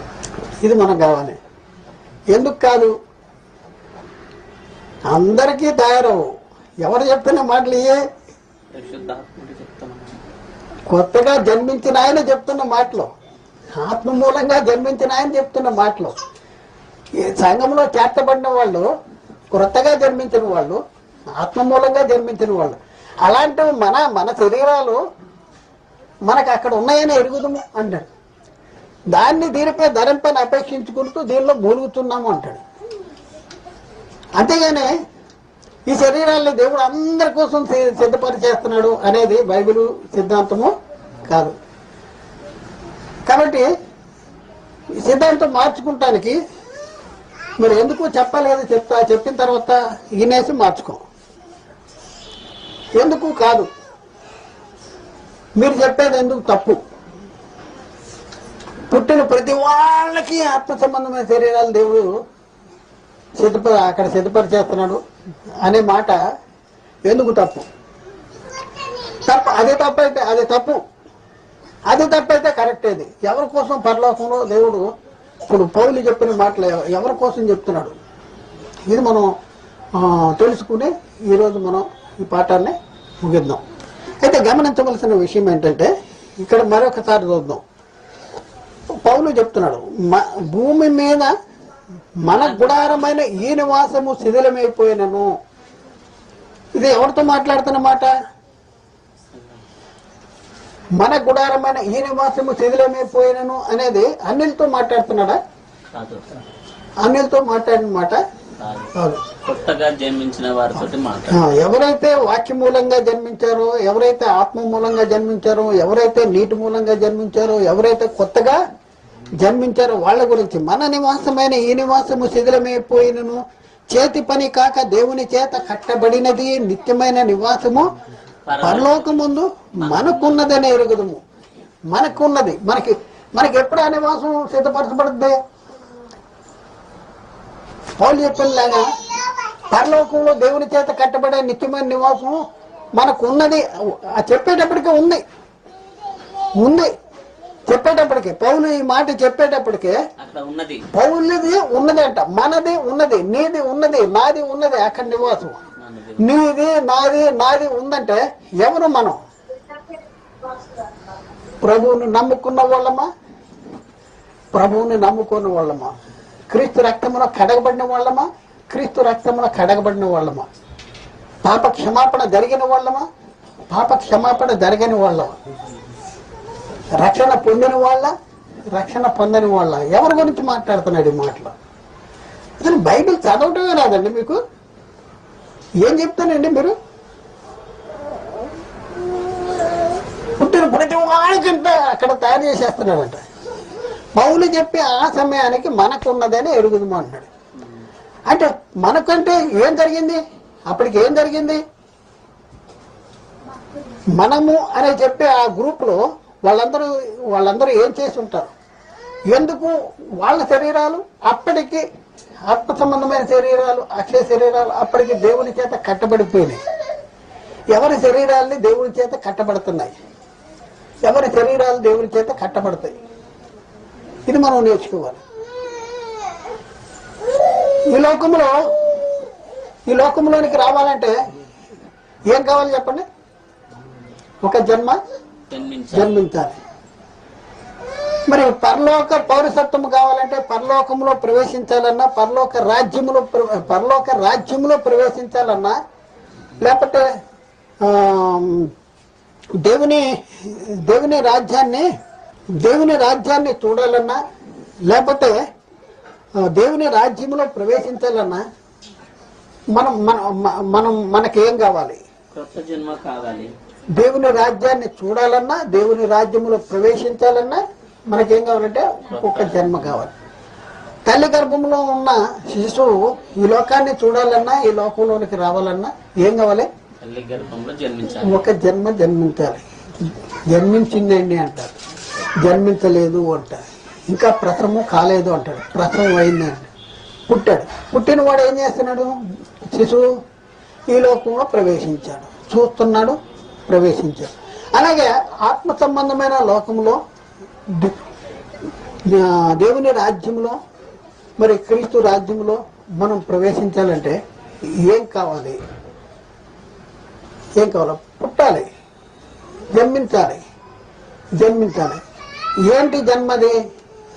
ఇది మనకు కావాలి. ఎందుకు కాదు? అందరికీ తయారవు. ఎవరు చెప్తున్న మాటలు ఇయే? కొత్తగా జన్మించిన ఆయన చెప్తున్న మాటలు, ఆత్మ మూలంగా జన్మించిన ఆయన చెప్తున్న మాటలు. ఈ సంఘంలో చేర్చబడిన వాళ్ళు, కొత్తగా జన్మించిన వాళ్ళు, ఆత్మ మూలంగా జన్మించిన వాళ్ళు. అలాంటి మన శరీరాలు మనకు అక్కడ ఉన్నాయని ఎరుగుదము అంటాడు. దాన్ని దీనిపై ధరింపని అపేక్షించుకుంటూ దీనిలో మూలుగుతున్నాము అంటాడు. అంతేగాని ఈ శరీరాన్ని దేవుడు అందరి కోసం సిద్ధపరిచేస్తున్నాడు అనేది బైబిల్ సిద్ధాంతము కాదు. కాబట్టి ఈ సిద్ధాంతం మార్చుకుంటానికి మరి ఎందుకు చెప్పాలి కదా, చెప్పిన తర్వాత ఈనేసి మార్చుకో. ఎందుకు కాదు? మీరు చెప్పేది ఎందుకు తప్పు? పుట్టిన ప్రతి వాళ్ళకి ఆత్మ సంబంధమైన శరీరాలు దేవుడు అక్కడ సిద్ధపరిచేస్తున్నాడు అనే మాట ఎందుకు తప్పు? అది తప్పైతే కరెక్ట్. ఇది ఎవరి కోసం పరలోకంలో దేవుడు ఇప్పుడు పౌలు చెప్పిన మాటలు ఎవరి కోసం చెప్తున్నాడు? ఇది మనం తెలుసుకుని ఈరోజు మనం ఈ పాఠాన్ని ముగిద్దాం. అయితే గమనించవలసిన విషయం ఏంటంటే, ఇక్కడ మరొకసారి చూద్దాం. పౌలు చెప్తున్నాడు, భూమి మీద మన గుడారమైన ఈ నివాసము శిథిలమైపోయినను. ఇది ఎవరితో మాట్లాడుతున్న మాట? మన గుడారమైన ఈ నివాసము శిథిలమైపోయినను అనేది అన్నిలతో మాట్లాడుతున్నాడా? అన్నిలతో మాట్లాడిన మాట కాదు. కొత్తగా జన్మించిన వారితో ఎవరైతే వాక్య మూలంగా జన్మించారో, ఎవరైతే ఆత్మ మూలంగా జన్మించారో, ఎవరైతే నీటి మూలంగా జన్మించారో, ఎవరైతే కొత్తగా జన్మించారో వాళ్ళ గురించి. మన నివాసమైన ఈ నివాసము శిథిలమైపోయినను, చేతి పని కాక దేవుని చేత కట్టబడినది నిత్యమైన నివాసము పరలోకముందు మనకున్నదనే ఎరుగుదము. మనకున్నది, మనకి ఎప్పుడు ఆ నివాసం సిద్ధపరచబడుద్ది? పౌలు చెప్పినలాగా పరలోకంలో దేవుని చేత కట్టబడే నిత్యమైన నివాసం మనకు ఉన్నది. చెప్పేటప్పటికే ఉంది చెప్పేటప్పటికే పౌలు ఈ మాట చెప్పేటప్పటికే పౌలుది ఉన్నది అంట, మనది ఉన్నది, నీది ఉన్నది, నాది ఉన్నది అక్కడ నివాసం. నీది నాది ఉందంటే ఎవరు? మనం ప్రభువుని నమ్ముకున్న వాళ్ళమా? ప్రభువుని నమ్ముకున్న వాళ్ళమా? క్రీస్తు రక్తమున కడగబడిన వాళ్ళమా? క్రీస్తు రక్తమున కడగబడిన వాళ్ళమా? పాప క్షమాపణ జరిగిన వాళ్ళమా? పాప క్షమాపణ జరగని వాళ్ళమా? రక్షణ పొందిన వాళ్ళ రక్షణ పొందని వాళ్ళ ఎవరి గురించి మాట్లాడుతున్నాడు ఈ మాటలు? అసలు బైబిల్ చదవటమే రాదండి మీకు? ఏం చెప్తానండి మీరు? పుట్టిన ప్రతి వాడికంటే అక్కడ తయారు చేసేస్తున్నాడంట. పౌలు చెప్పి ఆ సమయానికి మనకున్నదని ఎరుగుదము అంటున్నాడు. అంటే మనకంటే ఏం జరిగింది? అప్పటికి ఏం జరిగింది? మనము అనే చెప్పే ఆ గ్రూప్ లో వాళ్ళందరూ ఏం చేసి ఉంటారు? ఎందుకు వాళ్ళ శరీరాలు అప్పటికి ఆత్మ సంబంధమైన శరీరాలు, అక్షయ శరీరాలు అప్పటికి దేవుని చేత కట్టబడిపోయినాయి. ఎవరి శరీరాల్ని దేవుని చేత కట్టబడుతున్నాయి, ఎవరి శరీరాలు దేవుని చేత కట్టబడతాయి. ఇది మనం నేర్చుకోవాలి. ఈ లోకంలోనికి రావాలంటే ఏం కావాలి చెప్పండి? ఒక జన్మ జన్మించాలి. మరి పరలోక పౌరసత్వం కావాలంటే పరలోకంలో ప్రవేశించాలన్నా, పరలోక రాజ్యంలో ప్రవేశించాలన్నా, లేకపోతే దేవుని రాజ్యాన్ని చూడాలన్నా, లేకపోతే దేవుని రాజ్యంలో ప్రవేశించాలన్నా మనకేం కావాలి? కొత్త జన్మ కావాలి. దేవుని రాజ్యాన్ని చూడాలన్నా, దేవుని రాజ్యంలో ప్రవేశించాలన్నా మనకేం కావాలంటే ఒక జన్మ కావాలి. తల్లి గర్భంలో ఉన్న శిశువు ఈ లోకాన్ని చూడాలన్నా, ఈ లోకంలోనికి రావాలన్నా ఏం కావాలి? తల్లి గర్భంలో జన్మించాలి. ఒక జన్మ జన్మించాలి. జన్మించిందండి అంటారు, జన్మించలేదు అంటారు, ఇంకా ప్రసవము కాలేదు అంటాడు, ప్రసవం అయిందండి. పుట్టాడు. పుట్టిన వాడు ఏం చేస్తున్నాడు? శిశువు ఈ లోకంలో ప్రవేశించాడు, చూస్తున్నాడు, ప్రవేశించాడు. అలాగే ఆత్మ సంబంధమైన లోకంలో దేవుని రాజ్యంలో, మరి క్రీస్తు రాజ్యంలో మనం ప్రవేశించాలంటే ఏం కావాలి? పుట్టాలి, జన్మించాలి. ఏంటి జన్మది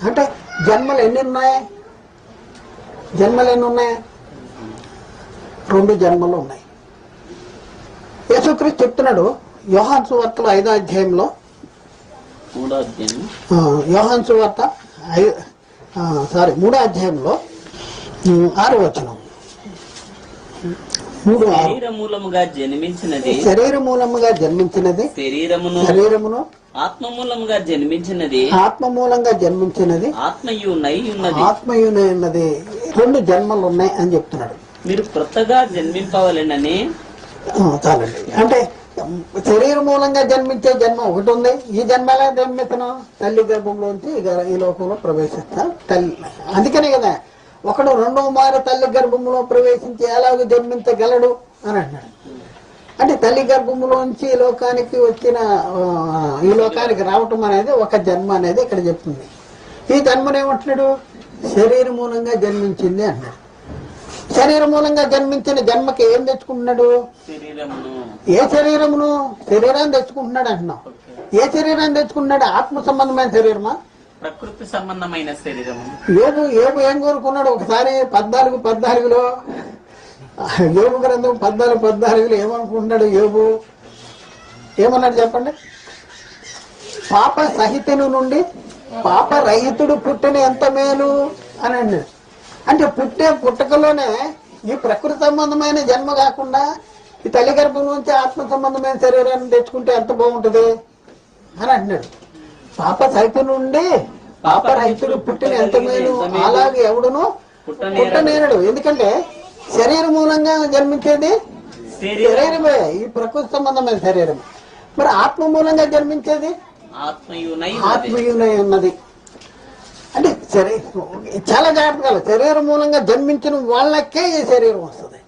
అంటే జన్మలు ఎన్ని ఉన్నాయి? 2 జన్మలు ఉన్నాయి. యేసుక్రీస్తు చెప్తున్నాడు యోహాను సువార్తలో 5వ అధ్యాయంలో, యోహాను సువార్త 3వ అధ్యాయంలో 6వ వచనం. శరీర మూలముగా జన్మించినది శరీరమును, ఆత్మ మూలంగా జన్మించినది ఆత్మయునై ఉన్నది. 2 జన్మలు ఉన్నాయి అని చెప్తున్నాడు. మీరు కొత్తగా జన్మింపవలెనని. చాలండి. అంటే శరీర మూలంగా జన్మించే జన్మ ఒకటి ఉంది. ఈ జన్మ ఎలా జన్మిస్తున్నాం? తల్లి గర్భంలోంచి ఈ లోకంలో ప్రవేశిస్తాం. అందుకనే కదా ఒకడు 2వ మారు తల్లి గర్భంలో ప్రవేశించి ఎలాగ జన్మించగలడు అని అంటున్నాడు. అంటే తల్లి గర్భంలోంచి ఈ లోకానికి రావటం అనేది ఒక జన్మ అనేది ఇక్కడ చెప్తుంది. ఈ జన్మనేమంటున్నాడు? శరీర మూలంగా జన్మించింది అంటున్నాడు. శరీర మూలంగా జన్మించిన జన్మకి ఏం తెచ్చుకుంటున్నాడు? ఏ శరీరాన్ని తెచ్చుకుంటున్నాడు అంటున్నాం. ఏ శరీరాన్ని తెచ్చుకుంటున్నాడు? ఆత్మ సంబంధమైన శరీరమా, ప్రకృతి సంబంధమైన శరీరము? యోబు ఏం కోరుకున్నాడు? ఒకసారి 14:14 యోబు గ్రంథం 14:14 ఏమనుకుంటున్నాడు యోబు? ఏమన్నాడు చెప్పండి? పాప సహితుని నుండి పాప రహితుడు పుట్టిన ఎంత మేలు అని అన్నాడు. అంటే పుట్టకలోనే ఈ ప్రకృతి సంబంధమైన జన్మ కాకుండా ఈ తల్లి గర్భం నుంచి ఆత్మ సంబంధమైన శరీరాన్ని తెచ్చుకుంటే ఎంత బాగుంటది అని అంటున్నాడు. పాప సహితుని నుండి పాప రహితుడు పుట్టిన ఎంత మేలు, అలాగే ఎవడును పుట్టనేనడు. ఎందుకంటే శరీర మూలంగా జన్మించేది శరీరమే, ఈ ప్రకృతి సంబంధమైన శరీరం. మరి ఆత్మ మూలంగా జన్మించేది ఆత్మయునై ఉన్నది. అంటే చాలా జాగ్రత్తగా శరీర మూలంగా జన్మించిన వాళ్ళకే ఈ శరీరం వస్తుంది.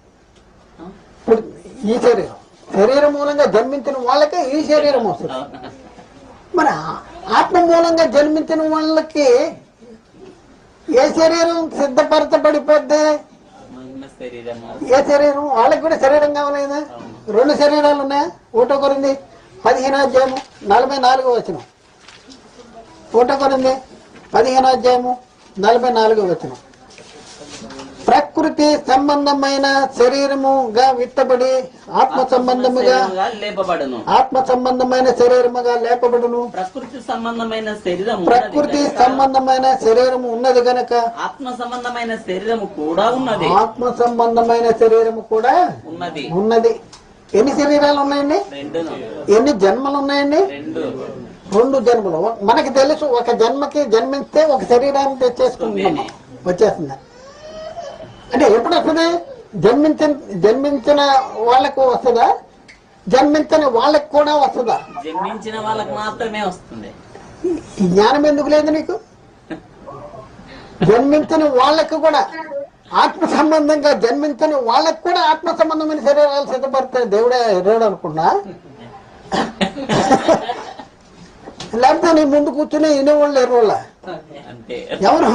ఈ శరీర మూలంగా జన్మించిన వాళ్ళకే ఈ శరీరం వస్తుంది. మరి ఆత్మ మూలంగా జన్మించిన వాళ్ళకి ఏ శరీరం సిద్ధపరచబడిపోద్ది? ఏ శరీరం? వాళ్ళకి కూడా శరీరం కావాలేదా? 2 శరీరాలు ఉన్నాయా? 1 కొరింథీ 15వ అధ్యాయము 44వ వచనం. 1 కొరింథీ 15వ అధ్యాయము 44వ వచనం. ప్రకృతి సంబంధమైన శరీరముగా విత్తబడి ఆత్మ సంబంధముగా లేపబడును. ఆత్మ సంబంధమైన శరీరముగా లేపబడును. ప్రకృతి సంబంధమైన శరీరం ప్రకృతి సంబంధమైన శరీరము ఉన్నది గనక ఆత్మ సంబంధమైన శరీరము కూడా ఉన్నది. ఆత్మ సంబంధమైన శరీరము కూడా ఉన్నది. ఉన్నది. ఎన్ని శరీరాలు ఉన్నాయండి? రెండును. ఎన్ని జన్మలు ఉన్నాయండి? రెండు జన్మలు. మనకి తెలుసు, ఒక జన్మకి జన్మిస్తే ఒక శరీరాన్ని తెచ్చేసుకుంటున్నాం, వచ్చేస్తుంది. అంటే ఎప్పుడు వస్తుంది? జన్మించిన వాళ్ళకు వస్తుందా? జన్మించని వాళ్ళకి కూడా వస్తుందా? జన్మించిన వాళ్ళకి మాత్రమే వస్తుంది. ఈ జ్ఞానం ఎందుకు లేదు నీకు? జన్మించని వాళ్ళకు కూడా ఆత్మ సంబంధంగా జన్మించని వాళ్ళకు కూడా ఆత్మ సంబంధమైన శరీరాలు సిద్ధపడతాయి. దేవుడే ఎర్రాడు అనుకున్నా, లేకపోతే నీ ముందు కూర్చుని వినేవాళ్ళు ఎర్రోళ్ళ ఎవరు?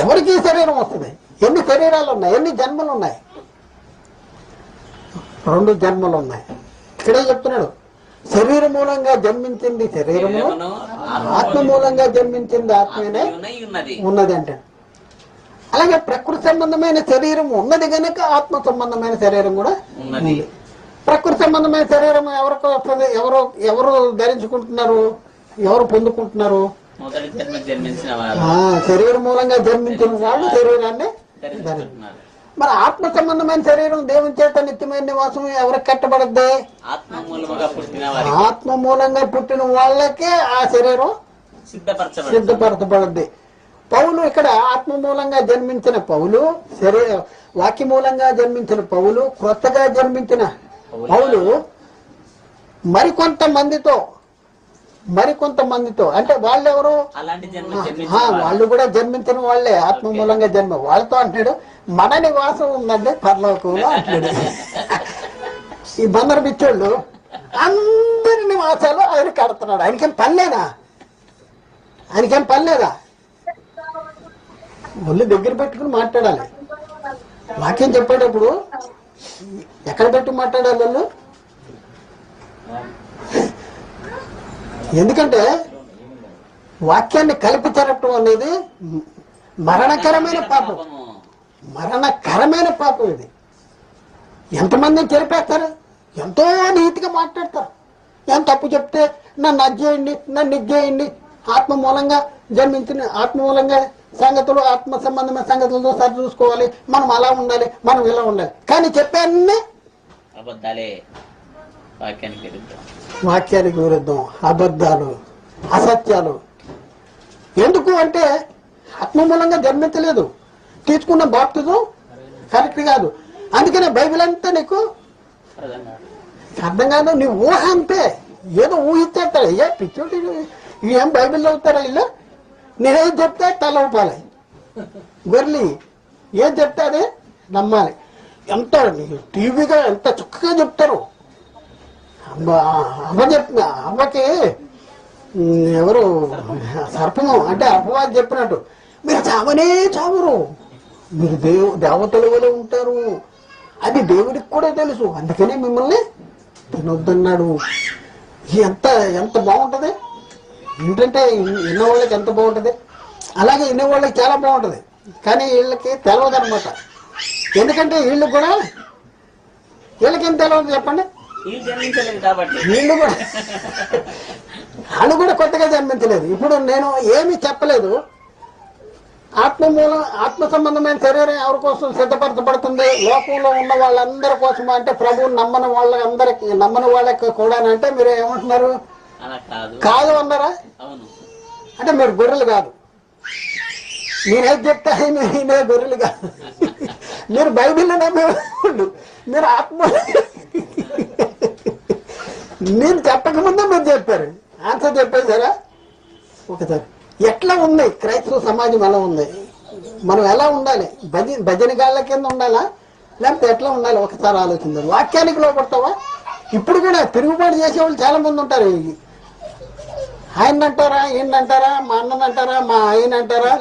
ఎవరికి శరీరం వస్తుంది? ఎన్ని శరీరాలు ఉన్నాయి? ఎన్ని జన్మలు ఉన్నాయి? రెండు జన్మలు ఉన్నాయి. ఇక్కడే చెప్తున్నాడు, శరీర మూలంగా జన్మించింది శరీరము, ఆత్మ మూలంగా జన్మించింది ఆత్మనే ఉన్నది అంటే. అలాగే ప్రకృతి సంబంధమైన శరీరం ఉన్నది కనుక ఆత్మ సంబంధమైన శరీరం కూడా ఉన్నది. ప్రకృతి సంబంధమైన శరీరం ఎవరికి వస్తుంది? ఎవరు ధరించుకుంటున్నారు? ఎవరు పొందుకుంటున్నారు? శరీరం మూలంగా జన్మించిన వాళ్ళు శరీరాన్ని ధరించుకున్నారు. మరి ఆత్మ సంబంధమైన శరీరం దేవుని చేత నిత్యమైన నివాసం ఎవరికి కట్టబడద్ది? ఆత్మ మూలంగా పుట్టిన వాళ్ళకే ఆ శరీరం సిద్ధపరచబడద్ది. పౌలు ఇక్కడ ఆత్మ మూలంగా జన్మించిన పౌలు, వాక్య మూలంగా జన్మించిన పౌలు, క్రొత్తగా జన్మించిన పౌలు మరికొంతమందితో అంటే వాళ్ళెవరు? వాళ్ళు కూడా జన్మించిన వాళ్ళే, ఆత్మ మూలంగా జన్మ. వాళ్ళతో అంటాడు, మన నివాసం ఉందండి పరలోకంలో అంటాడు. ఈ బందరు బిచ్చోళ్ళు అందరి నివాసాలు ఆయన కడుతున్నాడు. ఆయనకేం పని లేదా? ఒళ్ళు దగ్గర పెట్టుకుని మాట్లాడాలి. వాక్యం చెప్పేటప్పుడు ఎక్కడ పెట్టి మాట్లాడాలి వాళ్ళు? ఎందుకంటే వాక్యాన్ని కలిపి చెరపటం అనేది మరణకరమైన పాపం. ఇది ఎంతమందిని చెరిపేస్తారు? ఎంతో నీతిగా మాట్లాడతారు. ఏం తప్పు చెప్తే నన్ను అజ్జేయండి, ఆత్మ మూలంగా జన్మించిన ఆత్మ మూలంగా సంగతులు, ఆత్మ సంబంధమైన సంగతులతో సరి చూసుకోవాలి, మనం అలా ఉండాలి, మనం ఇలా ఉండాలి. కానీ చెప్పాన్ని అబద్ధాలే, వాక్యానికి విరుద్ధం, అబద్ధాలు, అసత్యాలు. ఎందుకు అంటే ఆత్మ మూలంగా జన్మించలేదు, తీసుకున్న బాప్తిజం కరెక్ట్ కాదు. అందుకనే బైబిల్ అంతా నీకు అర్థం కాదు. నీ ఊహ అంతే, ఏదో ఊహిచ్చేస్తాడు. పిచ్చోటి ఏం బైబిల్ చదువుతారా వీళ్ళు? నేనేం చెప్తే తల ఊపాలి, గొర్రెలి ఏం చెప్తే అదే నమ్మాలి. ఎంత టీవీగా ఎంత చక్కగా చెప్తారు. అవ్వకి ఎవరు సర్పము అంటే అపవాది చెప్పినట్టు, మీరు చావరు, మీరు దేవతల వల్ల ఉంటారు, అది దేవుడికి కూడా తెలుసు, అందుకనే మిమ్మల్ని తినొద్దన్నాడు. ఎంత బాగుంటది ఏంటంటే విన్నవాళ్ళకి ఎంత బాగుంటది, అలాగే వినేవాళ్ళకి చాలా బాగుంటది. కానీ వీళ్ళకి తెలియదు అనమాట. ఎందుకంటే వీళ్ళకి వీళ్ళకేం తెలియదు చెప్పండి? వాళ్ళు కూడా కొత్తగా జన్మించలేదు. ఇప్పుడు నేను ఏమీ చెప్పలేదు. ఆత్మ సంబంధమైన శరీరం ఎవరి కోసం సిద్ధపరచబడుతుంది? లోకంలో ఉన్న వాళ్ళందరి కోసం. అంటే ప్రభువు నమ్మని వాళ్ళకి కూడా. అంటే మీరు ఏమంటున్నారు? కాదు అన్నారా? అంటే మీరు గొర్రెలు కాదు. నేనేది చెప్తా నేనే గొర్రెలు కాదు. మీరు బైబిల్లో నమ్మేవాళ్ళు, మీరు ఆత్మ. నేను చెప్పకముందే మీరు చెప్పారు, ఆన్సర్ చెప్పేశారా? ఒకసారి ఎట్లా ఉంది క్రైస్తవ సమాజం, ఎలా ఉంది, మనం ఎలా ఉండాలి? భజన గాళ్ళ కింద ఉండాలా లేకపోతే ఎట్లా ఉండాలి? ఒకసారి ఆలోచించారు. వాక్యానికి లోపడతావా? ఇప్పుడు కూడా తిరుగుబాటు చేసేవాళ్ళు చాలా మంది ఉంటారు. ఆయన అంటారా, ఈయనంటారా, మా అన్ననంటారా, మా ఆయన అంటారా,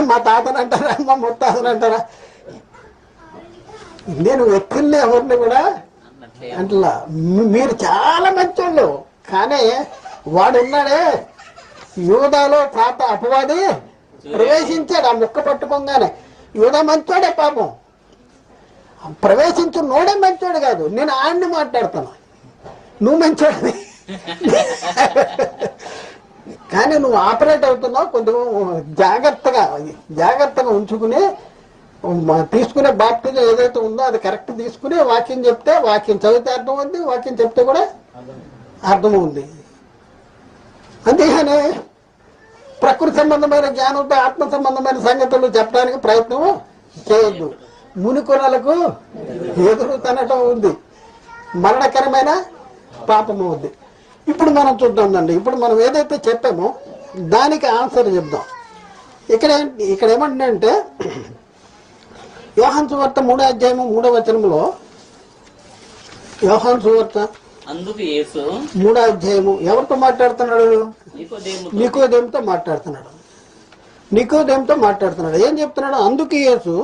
మా తాతనంటారా, మా ముత్తాతనంటారా. నేను వ్యక్తుల్ని ఎవరిని కూడా అట్లా. మీరు చాలా మంచోళ్ళు, కానీ వాడు ఉన్నాడే యూదాలో తాత అపవాది ప్రవేశించాడు. ఆ ముక్క పట్టుకోగానే యూదా మంచోడే పాపం, ప్రవేశించు నోడే మంచోడు కాదు. నేను ఆడిని మాట్లాడుతాను, నువ్వు మంచోడివి కానీ నువ్వు ఆపరేట్ అవుతున్నావు. కొంచెం జాగ్రత్తగా ఉంచుకుని తీసుకునే బాప్తిజం ఏదైతే ఉందో అది కరెక్ట్ తీసుకుని వాక్యం చెప్తే, వాక్యం చదివితే అర్థం ఉంది, వాక్యం చెప్తే కూడా అర్థం ఉంది. అంతేగాని ప్రకృతి సంబంధమైన జ్ఞానంతో ఆత్మ సంబంధమైన సంగతులు చెప్పడానికి ప్రయత్నం చేయొద్దు. మునికొనలకు ఎదురుతనటం ఉంది, మరణకరమైన పాపము ఉంది. ఇప్పుడు మనం చూద్దామండి, ఇప్పుడు మనం ఏదైతే చెప్పామో దానికి ఆన్సర్ చెప్దాం. ఇక్కడ ఏమంటుందంటే యోహాను సువార్త 3వ అధ్యాయము 3వ వచనంలో, యోహాను సువార్త అందుకు యేసు 3వ అధ్యాయము ఎవరితో మాట్లాడుతున్నాడు? నికోదేముతో నికోదేముతో మాట్లాడుతున్నాడు. ఏం చెప్తున్నాడు? అందుకు యేసు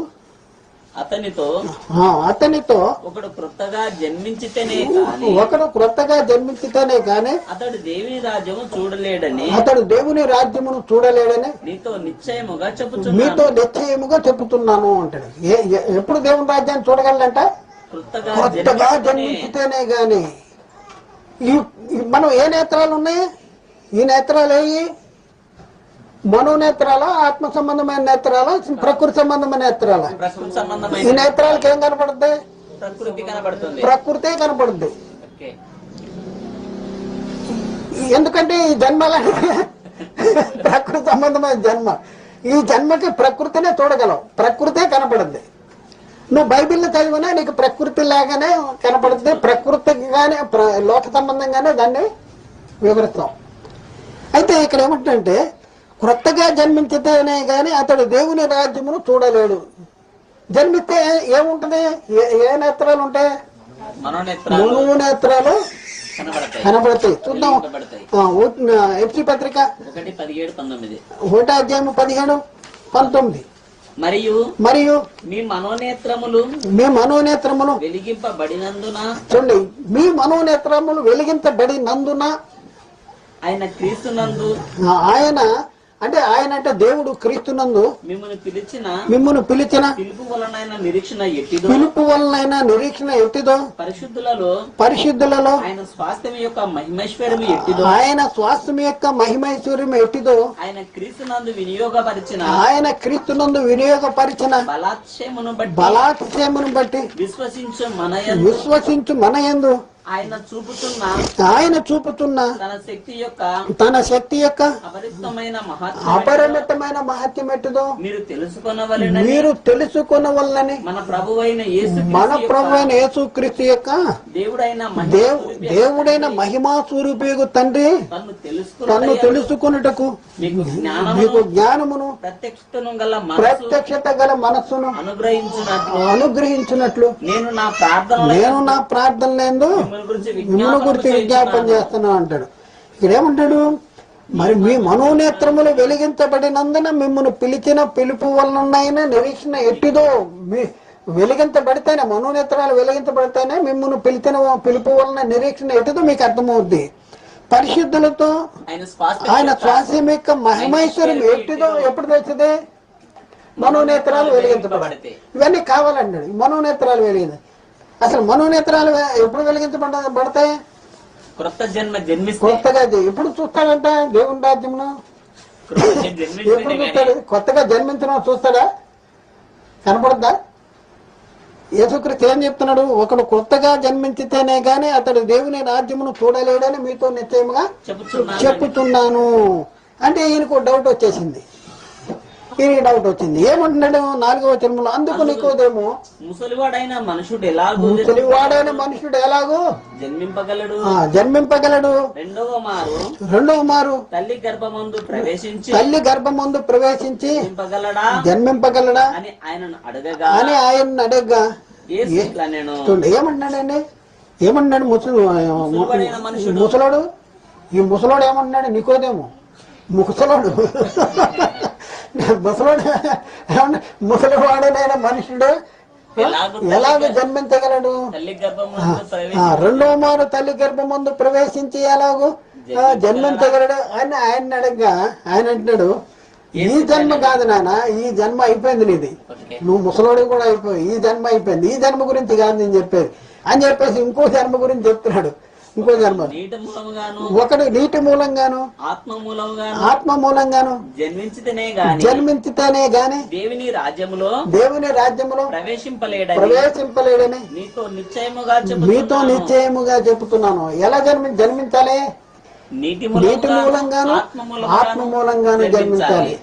అతనితో ఒకడు క్రొత్తగా జన్మించితేనే కానీ అతడు దేవుని రాజ్యము చూడలేడని నీతో నిశ్చయముగా చెప్పుతున్నాను అంటాడు. ఎప్పుడు దేవుని రాజ్యాన్ని చూడగలంట? క్రొత్తగా జన్మించితేనే గాని. మనం ఏ నేత్రాలు ఉన్నాయి? ఈ నేత్రాలు ఏవి? మనోనేత్రాల, ఆత్మ సంబంధమైన నేత్రాల, ప్రకృతి సంబంధమైన నేత్రాల? ఈ నేత్రాలకు ఏం కనపడుద్ది? ప్రకృతే కనపడుద్ది. ఎందుకంటే ఈ జన్మ ప్రకృతి సంబంధమైన జన్మ. ఈ జన్మకి ప్రకృతినే చూడగలవు, ప్రకృతే కనపడుద్ది. నువ్వు బైబిల్ చదివినా నీకు ప్రకృతి లాగానే కనపడుద్ది. ప్రకృతిగానే లోక సంబంధంగానే దాన్ని వివరిస్తాం. అయితే ఇక్కడ ఏమంటే క్రొత్తగా జన్మించితేనే గాని అతడు దేవుని రాజ్యమును చూడలేడు. జన్మిస్తే ఏముంటది? ఏ నేత్రాలు ఉంటాయి? మనోనేత్రాలు కనబడతాయి. చూద్దాం. ఎఫ్సి పత్రిక 1వ అధ్యాయము 17-19. మరియు మీ మనోనేత్రములు వెలిగింపబడినందున, చూడండి, మీ మనోనేత్రములు వెలిగించబడినందున ఆయన క్రీస్తునందు, ఆయన అంటే దేవుడు క్రీస్తునందు మిమ్మల్ని పిలిచిన పిలుపు వలనైన నిరీక్షణ ఎట్టిదో పరిశుద్ధులలో ఆయన స్వాస్థ్యం యొక్క మహిమైశ్వర్యం ఎట్టిదో ఆయన క్రీస్తునందు వినియోగపరిచిన బలాత్సయమును బట్టి విశ్వసించు మన యందు ఆయన చూపుతున్న తన శక్తి యొక్క అపరిమితమైన మహత్యం ఎట్టుదో మీరు తెలుసుకొనవలెనని మన ప్రభువైన యేసుక్రీస్తు యొక్క దేవుడైన మహిమా స్వరూపియగు తండ్రి తన్ను తెలుసుకొనుటకు మీకు జ్ఞానమును ప్రత్యక్షత గల మనస్సును అనుగ్రహించినట్లు నేను నా ప్రార్థనలందు మిమ్మల్ని గురించి విజ్ఞాపన చేస్తున్నా అంటాడు. ఇక్కడేమంటాడు? మరి మీ మనోనేత్రములు వెలిగించబడినందున మిమ్మల్ని పిలిచిన పిలుపు వలనైనా నిరీక్షణ ఎట్టిదో. వెలిగించబడితేనే, మనోనేత్రాలు వెలిగించబడితేనే మిమ్మల్ని పిలిచిన పిలుపు వలన నిరీక్షణ ఎట్టిదో మీకు అర్థమవుద్ది. పరిశుద్ధులతో ఆయన స్వాస్యం యొక్క మహిమైశ్వర్యం ఎట్టిదో ఎప్పుడు తెచ్చదే? మనోనేత్రాలు వెలిగించబడతాయి. ఇవన్నీ కావాలన్నాడు. మనోనేత్రాలు వెలిగింది. అసలు మనోనేత్రాలు ఎప్పుడు వెలిగించబడతాయి? కొత్తగా ఎప్పుడు చూస్తాడంట దేవుని రాజ్యమును? ఎప్పుడు చూస్తాడు? కొత్తగా జన్మించడం చూస్తాడా? కనపడద్దా? యేసుక్రీస్తు ఏం చెప్తున్నాడు? ఒకడు కొత్తగా జన్మించితేనే గాని అతడు దేవుని రాజ్యమును చూడలేడని మీతో నిశ్చయముగా చెప్పుతున్నాను. అంటే ఈయనకు డౌట్ వచ్చేసింది. ఏమంటున్నాడు? 4వ వచనంలో, అందుకు నికోదేము ముసలివాడైన మనుషుడు ఎలాగో జన్మింపగలడు. రెండవ మారు తల్లి గర్భమందు ప్రవేశించి జన్మింపగలడా అని ఆయన అడగగా ఏమంటున్నాడండి? ఏమంటున్నాడు ముసలోడు? ఈ ముసలోడు ఏమంటున్నాడు? నికోదేము ముసలివాడనైన మనుషుడు ఎలాగ జన్మించగలడు? రెండవ మారు తల్లి గర్భమందు ప్రవేశించి ఎలాగో జన్మించగలడు అని ఆయన అడగగా ఆయన అంటున్నాడు, ఈ జన్మ కాదు నాన్న, ఈ జన్మ అయిపోయింది నీది, నువ్వు ముసలోడు కూడా అయిపోయి ఈ జన్మ అయిపోయింది, ఈ జన్మ గురించి కాదు నేను చెప్పేది అని చెప్పేసి ఇంకో జన్మ గురించి చెప్తున్నాడు. ఇంకో జన్మ ఒకడు నీటి మూలంగాను ఆత్మ మూలంగాను జన్మించితేనే గాని దేవుని రాజ్యములో ప్రవేశింపలేడని మీతో నిశ్చయముగా చెబుతున్నాను. ఎలా జన్మించాలి? నీటి మూలంగాను ఆత్మ మూలంగాను జన్మించాలి.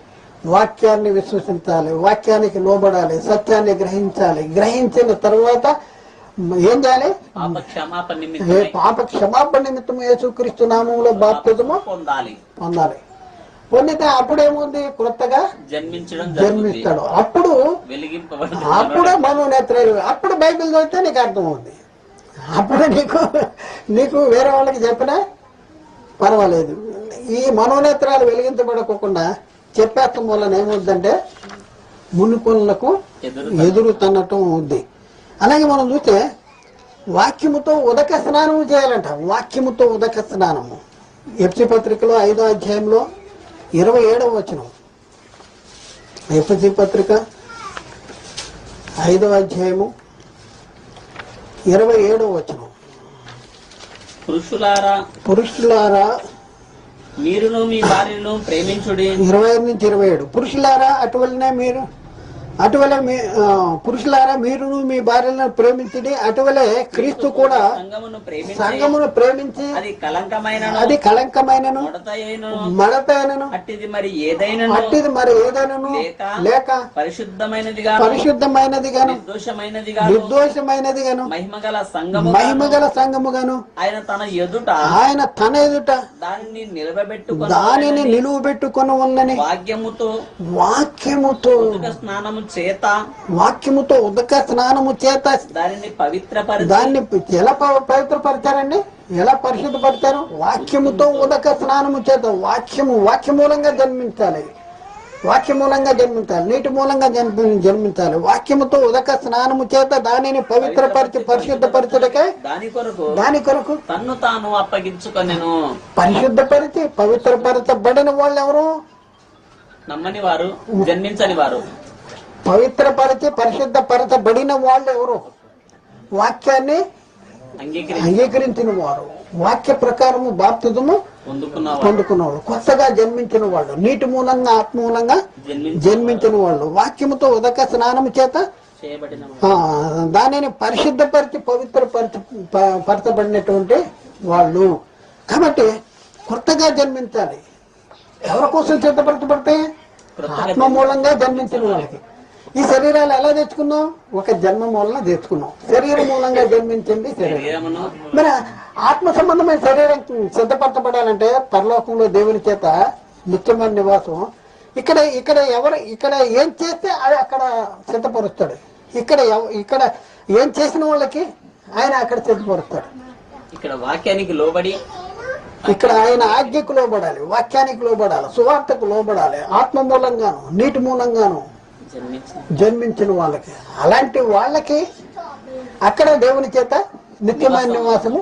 వాక్యాన్ని విశ్వసించాలి, వాక్యానికి లోబడాలి, సత్యాన్ని గ్రహించాలి. గ్రహించిన తర్వాత ఏం చేయాలి? పాప క్షమాపణ నిమిత్తం యేసుక్రీస్తు నామములో బాప్తిజము పొందాలి. పొందితే అప్పుడేముంది? కొత్తగా జన్మిస్తాడు. అప్పుడు మనోనేత్రాలు, అప్పుడు బైబిల్ చదివితే నీకు అర్థమవుతుంది. అప్పుడు నీకు వేరే వాళ్ళకి చెప్పినా పర్వాలేదు. ఈ మనోనేత్రాలు వెలిగించబడకుండా చెప్పేస్తాం వల్ల ఏమవుద్దంటే మునుకొనులకు ఎదురు తన్నటం ఉంది. అలాగే మనం చూస్తే వాక్యముతో ఉదక స్నానము చేయాలంట. వాక్యముతో ఉదక స్నానము ఎఫ్సి పత్రికలో 5వ అధ్యాయంలో 27వ వచనం. ఎఫ్సి పత్రిక 5వ అధ్యాయము 27వ వచనం. పురుషులారా మీరును మీ భార్యను ప్రేమించుడి. 25 నుంచి 27. పురుషులారా పురుషులారా మీరును మీ భార్యలను ప్రేమించుడి. అటువలే క్రీస్తు కూడా సంఘమును ప్రేమించి అది కళంకమైనను మడతైనను అట్టిది మరి ఏదైనను లేక పరిశుద్ధమైనది గాను నిర్దోషమైనది గాను మహిమగల సంఘముగాను ఆయన తన ఎదుట దానిని నిలువబెట్టుకొని ఉన్నని వాక్యముతో ఉదక స్నానము చేత దాన్ని ఎలా పవిత్రపరిచారండి? ఎలా పరిశుద్ధపరిచారు? వాక్యముతో ఉదక స్నానము చేత. వాక్యమూలంగా జన్మించాలి. నీటి మూలంగా జన్మించాలి. వాక్యముతో ఉదక స్నానము చేత దానిని పవిత్రపరిచి పరిశుద్ధపరచుటకే దాని కొరకు తన్ను తాను అప్పగించుకొనెను. పరిశుద్ధపరిచి పవిత్రపరచబడిన వాళ్ళు ఎవరు? నమ్మని వారు, జన్మించని వారు. పవిత్రపరిచి పరిశుద్ధపరచబడిన వాళ్ళు ఎవరు? వాక్యాన్ని అంగీకరించిన వారు, వాక్య ప్రకారము బాప్తిజము పొందుకున్నవాళ్ళు, కొత్తగా జన్మించిన వాళ్ళు, నీటి మూలంగా ఆత్మ మూలంగా జన్మించిన వాళ్ళు, వాక్యముతో ఉదక స్నానము చేత దానిని పరిశుద్ధపరిచి పరచబడినటువంటి వాళ్ళు. కాబట్టి కొత్తగా జన్మించాలి. ఎవరి కోసం సిద్ధపరచబడతాయి? ఆత్మ మూలంగా జన్మించిన వాళ్ళకి. ఈ శరీరాలు ఎలా తెచ్చుకున్నాం? ఒక జన్మ మూలంగా తెచ్చుకున్నాం. శరీర మూలంగా జన్మించింది శరీరం. మరి ఆత్మ సంబంధమైన శరీరం సిద్ధపరచబడాలంటే పరలోకంలో దేవుని చేత నిత్యమైన నివాసం. ఇక్కడ ఏం చేస్తే అది అక్కడ సిద్ధపరుస్తాడు. ఇక్కడ ఏం చేసిన వాళ్ళకి ఆయన అక్కడ సిద్ధపరుస్తాడు. ఇక్కడ వాక్యానికి లోబడి, ఇక్కడ ఆయన ఆజ్ఞకు లోబడాలి, వాక్యానికి లోబడాలి, సువార్తకు లోబడాలి. ఆత్మ మూలంగాను నీటి మూలంగాను జన్మించిన వాళ్ళకి, అలాంటి వాళ్ళకి అక్కడ దేవుని చేత నిత్యమైన నివాసము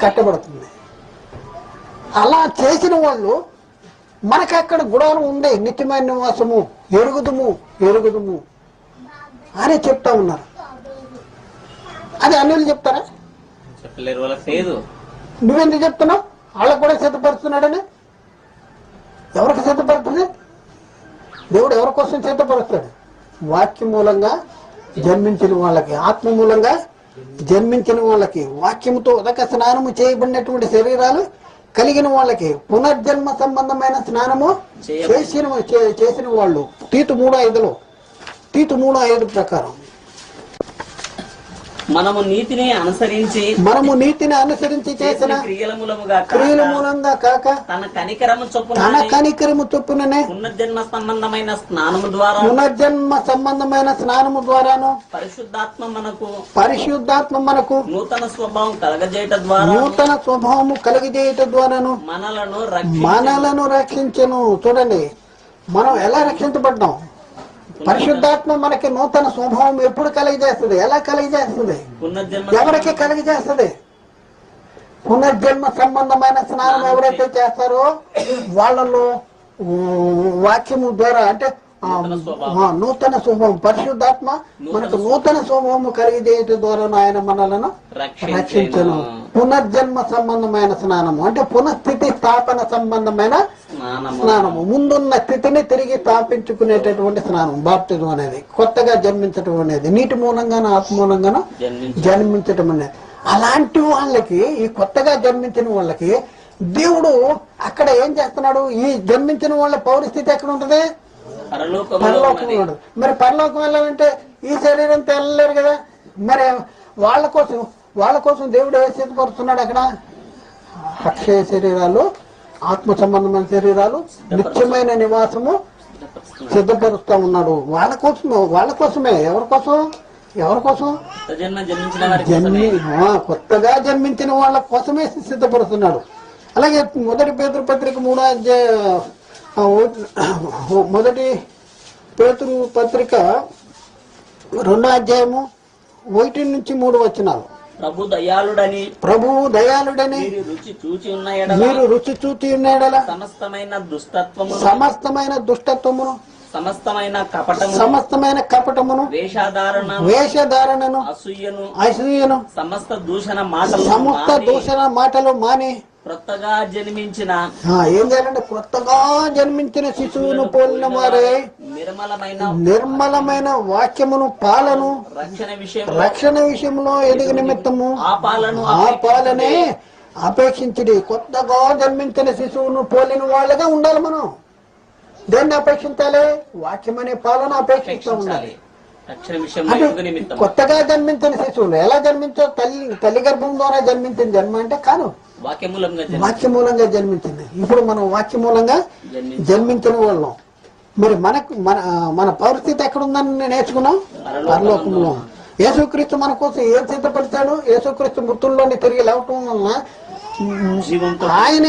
కట్టబడుతుంది. అలా చేసిన వాళ్ళు మనకి అక్కడ గుడారం ఉంది, నిత్యమైన నివాసము ఎరుగుదుము అని చెప్తా ఉన్నారు. అది అన్యులు చెప్తారా? చెప్పలేరు, వాళ్ళకి లేదు. నువ్వెందుకు చెప్తున్నావు? వాళ్ళకు కూడా సిద్ధపరుస్తున్నాడని. ఎవరికి సిద్ధపడుతుంది? దేవుడు ఎవరి కోసం సిద్ధపరుస్తాడు? వాక్య మూలంగా జన్మించిన వాళ్ళకి, ఆత్మ మూలంగా జన్మించిన వాళ్ళకి, వాక్యముతో ఉదక స్నానము చేయబడినటువంటి శరీరాలు కలిగిన వాళ్ళకి, పునర్జన్మ సంబంధమైన స్నానము చేసిన వాళ్ళు. తీతు 3:5 ప్రకారం మనము నీతిని అనుసరించి చేసిన క్రియల మూలంగా కాక తన కనికరము చొప్పుననే పునర్జన్మ సంబంధమైన స్నానము ద్వారాను పరిశుద్ధాత్మ మనకు నూతన స్వభావం కలగజేయట ద్వారాను మనలను రక్షించెను. చూడండి, మనం ఎలా రక్షించబడ్డాం? పరిశుద్ధాత్మ మనకి నూతన స్వభావం ఎప్పుడు కలిగజేస్తుంది? ఎలా కలిగజేస్తుంది? ఎవరికి కలిగజేస్తుంది? పునర్జన్మ సంబంధమైన స్నానం ఎవరైతే చేస్తారో వాళ్ళలో వాక్యము ద్వారా అంటే నూతన స్వభావం పరిశుద్ధాత్మ మనకు నూతన స్వభావము కలిగేయటం ద్వారా ఆయన మనలను రక్షించను. పునర్జన్మ సంబంధమైన స్నానము అంటే పునఃస్థితి స్థాపన సంబంధమైన స్నానము, ముందున్న స్థితిని తిరిగి స్థాపించుకునేటటువంటి స్నానం బాప్తిజం అనేది, కొత్తగా జన్మించటం అనేది, నీటి మూలంగానూ ఆత్మ మూలంగానూ జన్మించటం అనేది. అలాంటి వాళ్ళకి, ఈ కొత్తగా జన్మించిన వాళ్ళకి దేవుడు అక్కడ ఏం చేస్తున్నాడు? ఈ జన్మించిన వాళ్ళ పౌరస్థితి ఎక్కడ ఉంటది? పరలోకం. మరి పరలోకం వెళ్ళాలంటే ఈ శరీరంతో వెళ్ళలేరు కదా. మరి వాళ్ళ కోసం దేవుడు ఏ సిద్ధపరుస్తున్నాడు? అక్కడ అక్షయ శరీరాలు, ఆత్మ సంబంధమైన శరీరాలు, నిత్యమైన నివాసము సిద్ధపరుస్తా ఉన్నాడు వాళ్ళ కోసమే. ఎవరి కోసం? కొత్తగా జన్మించిన వాళ్ళ కోసమే సిద్ధపరుస్తున్నాడు. అలాగే మొదటి పేతురు పత్రిక 3వ అధ్యాయం, మొదటి పేతురు పత్రిక 2వ అధ్యాయము 1 నుంచి 3 వచనాలు. ప్రభువు దయాళుడని మీరు రుచి చూచి ఉన్నాడలా సమస్తమైన దుష్టత్వమును సమస్తమైన కపటమును వేషధారణను అసూయను సమస్త దూషణ మాటలు మాని కొత్తగా జన్మించిన ఏం చేయాలంటే కొత్తగా జన్మించిన శిశువును పోలిన వారే నిర్మలమైన వాక్యమును పాలను రక్షణ విషయంలో ఎదుగు నిమిత్తము ఆ పాలనే అపేక్షించడి. కొత్తగా జన్మించిన శిశువును పోలిన వాళ్ళగా ఉండాలి. మనం దేన్ని అపేక్షించాలి? వాక్యం అనే పాలన అపేక్షిస్తూ ఉండాలి. కొత్తగా జన్మించిన శిశువులు ఎలా జన్మించో? తల్లి గర్భం ద్వారా జన్మించిన జన్మ అంటే కాదు, వాక్యమూలంగా జన్మించింది. ఇప్పుడు మనం వాక్యమూలంగా జన్మించిన వాళ్ళం. మరి మన పరిస్థితి ఎక్కడుందని నేర్చుకున్నాం? పరలోకంలో. యేసుక్రీస్తు మన కోసం ఏం సిద్ధపడతాడు? యేసుక్రీస్తు మృతుల్లోని తిరిగి లేవటం వలన ఆయన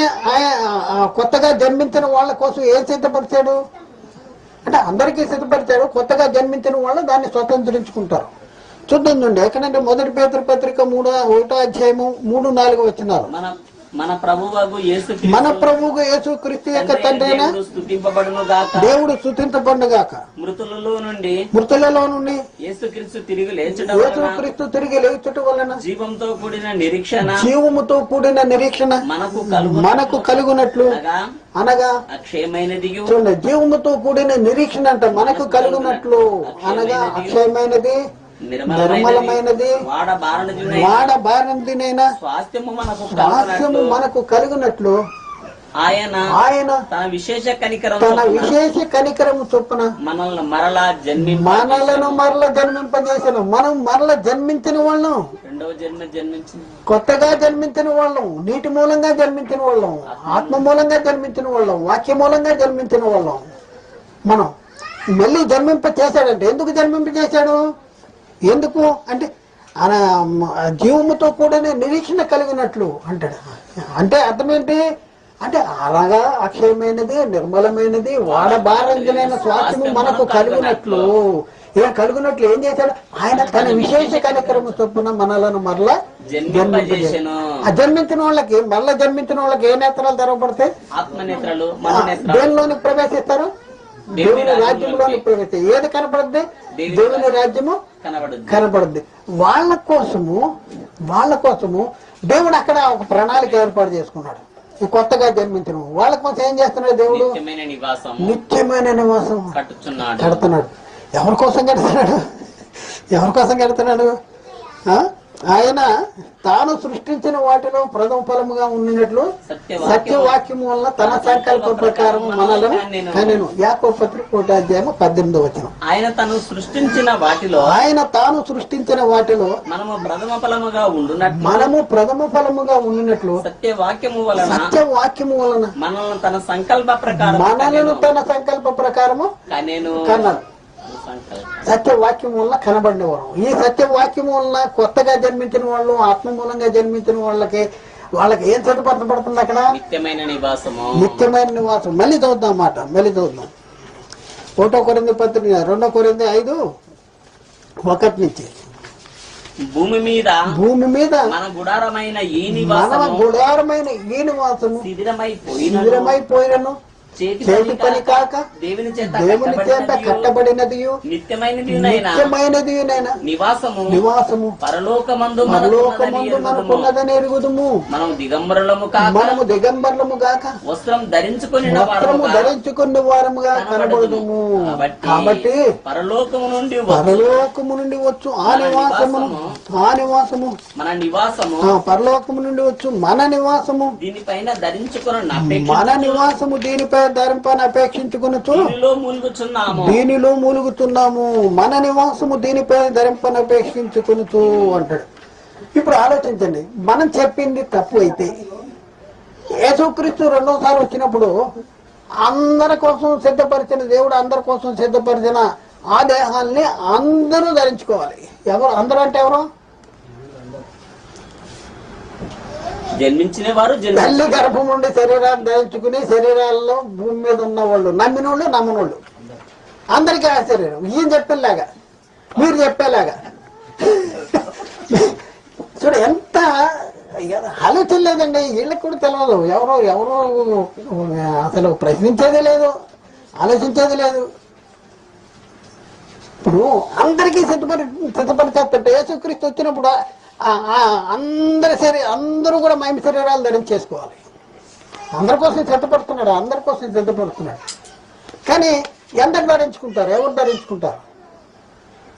కొత్తగా జన్మించిన వాళ్ళ కోసం ఏం సిద్ధపరిచాడు అంటే అందరికీ సిద్ధపరిచాడు. కొత్తగా జన్మించిన వాళ్ళు దాన్ని స్వతంత్రించుకుంటారు. చూద్దాం చూడండి, ఎక్కడంటే మొదటి పేతురు పత్రిక 1వ అధ్యాయము 3-4 వచనాలు. మన ప్రభువుకు యేసుక్రీస్తు యొక్క తండ్రి అయిన దేవుడు స్తుతింపబడును గాక. మృతులలో నుండి యేసుక్రీస్తు తిరిగి లేచుట వలన జీవముతో కూడిన నిరీక్షణ మనకు కలుగునట్లు, అనగా అక్షయమైనది. చూడండి, జీవముతో కూడిన నిరీక్షణ అంట మనకు కలుగునట్లు, అనగా అక్షయమైనది, నిర్మలమైనది, వాడబారనిదైన స్వాస్థ్యము మనకు కలిగినట్లు ఆయన తన విశేష కనికరము చొప్పున మనలను మరలా జన్మింపజేసాను. మనం మరల జన్మించిన వాళ్ళం, రెండవ జన్మించింది, కొత్తగా జన్మించిన వాళ్ళం, నీటి మూలంగా జన్మించిన వాళ్ళం, ఆత్మ మూలంగా జన్మించిన వాళ్ళం, వాక్య మూలంగా జన్మించిన వాళ్ళం. మనం మళ్ళీ జన్మింప చేశాడంటే ఎందుకు జన్మింప చేశాడు? ఎందుకు అంటే జీవముతో కూడిన నిరీక్షణ కలిగినట్లు అంటాడు. అంటే అర్థం ఏంటి అంటే అలాగా అక్షయమైనది, నిర్మలమైనది, వాడబారంజనైన స్వాస్థ్యము మనకు కలిగినట్లు. ఇలా కలిగినట్లు ఏం చేశాడు? ఆయన తన విశేష కనికరము చొప్పున మనలను మరలా జన్మింపజేశాను. జన్మించిన వాళ్ళకి ఏ నేత్రాలు తెరవబడతాయి? ఆత్మనేత్రాలు. దేనిలోనికి ప్రవేశిస్తారు? దేవుని రాజ్యంలోని ప్రవేశిస్తారు. ఏది కనపడుద్ది? దేవుని రాజ్యము కనపడుద్ది. వాళ్ళ కోసము దేవుడు అక్కడ ఒక ప్రణాళిక ఏర్పాటు చేసుకున్నాడు. ఈ కొత్తగా జన్మించిన వాళ్ళ కోసం ఏం చేస్తున్నాడు? దేవుడు నిత్యమైన నివాసం కడుతున్నాడు. ఎవరి కోసం కడుతున్నాడు? ఆయన తాను సృష్టించిన వాటిలో ప్రథమ ఫలముగా ఉండినట్లు సత్యవాక్యము వల్ల తన సంకల్ప ప్రకారం మనలను కనెను. యాకోబు పత్రిక 1వ అధ్యాయం 18వ వచనం. ఆయన తాను సృష్టించిన వాటిలో మనము ప్రథమ ఫలముగా ఉండినట్లు సత్యవాక్యము వలన మనలను తన సంకల్ప ప్రకారము కన్నాడు. సత్యవాక్యం వల్ల కనబడినవారు. ఈ సత్యవాక్యం వల్ల కొత్తగా జన్మించిన వాళ్ళు, ఆత్మ మూలంగా జన్మించిన వాళ్ళకి ఏం సిద్ధపరచబడుతుంది? అక్కడ నిత్యమైన నివాసం. మళ్ళీ చదువుదాం 1 కొరింథీ పత్రిక 2 కొరింథీ 5:1 నుంచి భూమి మీద భూమి మీద మన గుడారమైన ఈ మన నివాసము గుడారమైన ఈ నివాసము శిథిలమైపోయినను చేతి పని కాక దేవుని దేవుని చేత కట్టబడినది నిత్యమైనది నిత్యమైనది నివాసము పరలోకమందు మనకున్నదని ఎరుగుదుము. మనము దిగంబరులము కాక వస్త్రం ధరించుకుని వారముగా కనబడుదుము. కాబట్టి పరలోకము నుండి వచ్చు ఆ నివాసము పరలోకము నుండి వచ్చు మన నివాసము దీనిపైన ధరించుకుని మన నివాసము దీనిపై ధరింపని అపేక్షించుకునొచ్చు దీనిలో మూలుగుతున్నాము. మన నివాసము దీనిపై ధరింపని అపేక్షించుకునొచ్చు అంటాడు. ఇప్పుడు ఆలోచించండి, మనం చెప్పింది తప్పు అయితే యేసుక్రీస్తు రెండోసారి వచ్చినప్పుడు అందరి కోసం సిద్ధపరిచిన దేవుడు అందరి కోసం సిద్ధపరిచిన ఆ దేహాల్ని అందరూ ధరించుకోవాలి. ఎవరు అందరూ అంటే ఎవరు? జన్మించిన వారు తల్లి గర్భం నుండి శరీరాన్ని ధరించుకుని శరీరాల్లో భూమి మీద ఉన్న వాళ్ళు, నమ్మినోళ్ళు నమ్మనోళ్ళు అందరికీ ఆ శరీరం. ఈయన చెప్పేలాగా మీరు చెప్పేలాగా చూడు, ఎంత ఆలోచన లేదండి. వీళ్ళకి కూడా తెలియదు. ఎవరో అసలు ప్రశ్నించేది లేదు, ఆలోచించేది లేదు. ఇప్పుడు అందరికీ సిద్ధపరిచేస్తుంటే యేసుక్రీస్తు వచ్చినప్పుడు అందరూ కూడా మహిమ శరీరాలు ధరించేసుకోవాలి. అందరి కోసం సిద్ధపడుతున్నాడు. కానీ ఎందరు ధరించుకుంటారు? ఎవరు ధరించుకుంటారు?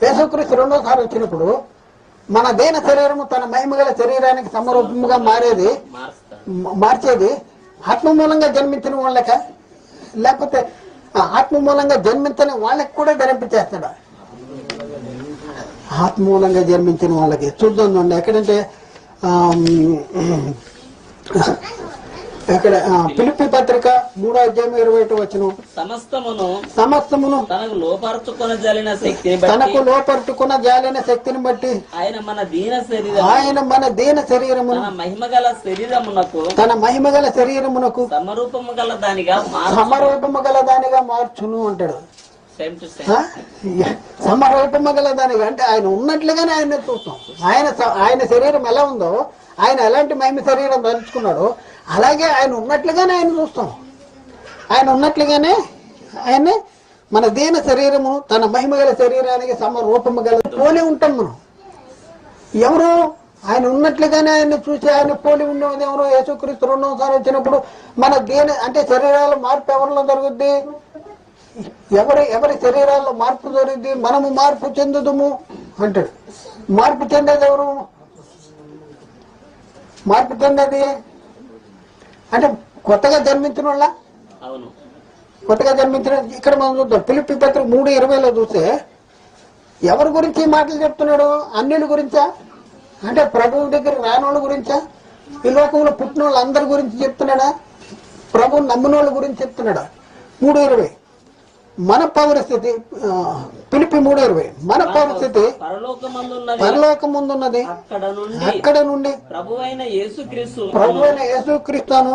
యేసుక్రీస్తు రెండోసారి వచ్చినప్పుడు మన దేన శరీరము తన మహిమగల శరీరానికి సమరూపముగా మార్చేది ఆత్మ మూలంగా జన్మించిన వాళ్ళక, లేకపోతే ఆత్మ మూలంగా జన్మించని వాళ్ళకి కూడా ధరింపచేస్తాడు. ఆత్మ మూలంగా జన్మించిన వాళ్ళకి చూద్దాం. ఎక్కడంటే ఎక్కడ ఫిలిప్పీ పత్రిక 3:21 సమస్తమును తనకు లోపరుచుకున్న జాలిన శక్తిని బట్టి ఆయన మన దీన శరీరము తన మహిమగల శరీరమునకు సమరూపము గల దానిగా మార్చును అంటాడు. సమరూపము గల దానిగా అంటే ఆయన ఉన్నట్లుగానే ఆయన చూస్తాం. ఆయన శరీరం ఎలా ఉందో, ఆయన ఎలాంటి మహిమ శరీరం ధరించుకున్నాడో అలాగే ఆయన ఉన్నట్లుగానే ఆయన చూస్తాం. ఆయన ఉన్నట్లుగానే ఆయన మన దీన శరీరము తన మహిమగల శరీరానికి సమరూపము గల పోలి ఉంటాం మనం. ఎవరు ఆయన ఉన్నట్లుగానే ఆయన చూసి ఆయన పోలి ఉండేది ఎవరు? యేసుక్రీస్తు రెండోసారి వచ్చినప్పుడు మన దీన అంటే శరీరాల మార్పు ఎవరిలో జరుగుద్ది? ఎవరి శరీరాల్లో మార్పు జరుగుద్ది? మనము మార్పు చెందుదుము అంటాడు. మార్పు చెందేది ఎవరు? మార్పు చెందేది అంటే కొత్తగా జన్మించిన వాళ్ళ, కొత్తగా జన్మించిన. ఇక్కడ మనం చూద్దాం ఫిలిప్పీ పత్రిక 3:20 చూస్తే ఎవరి గురించి మాటలు చెప్తున్నాడు? అన్యుల గురించా? అంటే ప్రభువు దగ్గర రానోళ్ళ గురించా? ఈ లోకంలో పుట్టిన వాళ్ళు అందరి గురించి చెప్తున్నాడా? ప్రభువు నమ్మినోళ్ళ గురించి చెప్తున్నాడా? 3:20 మన పౌరస్థితి. ఫిలిప్పీ 3:20 మన పౌరస్థితి పరలోకముందున్నది. అక్కడ నుండి ప్రభువైన యేసుక్రీస్తును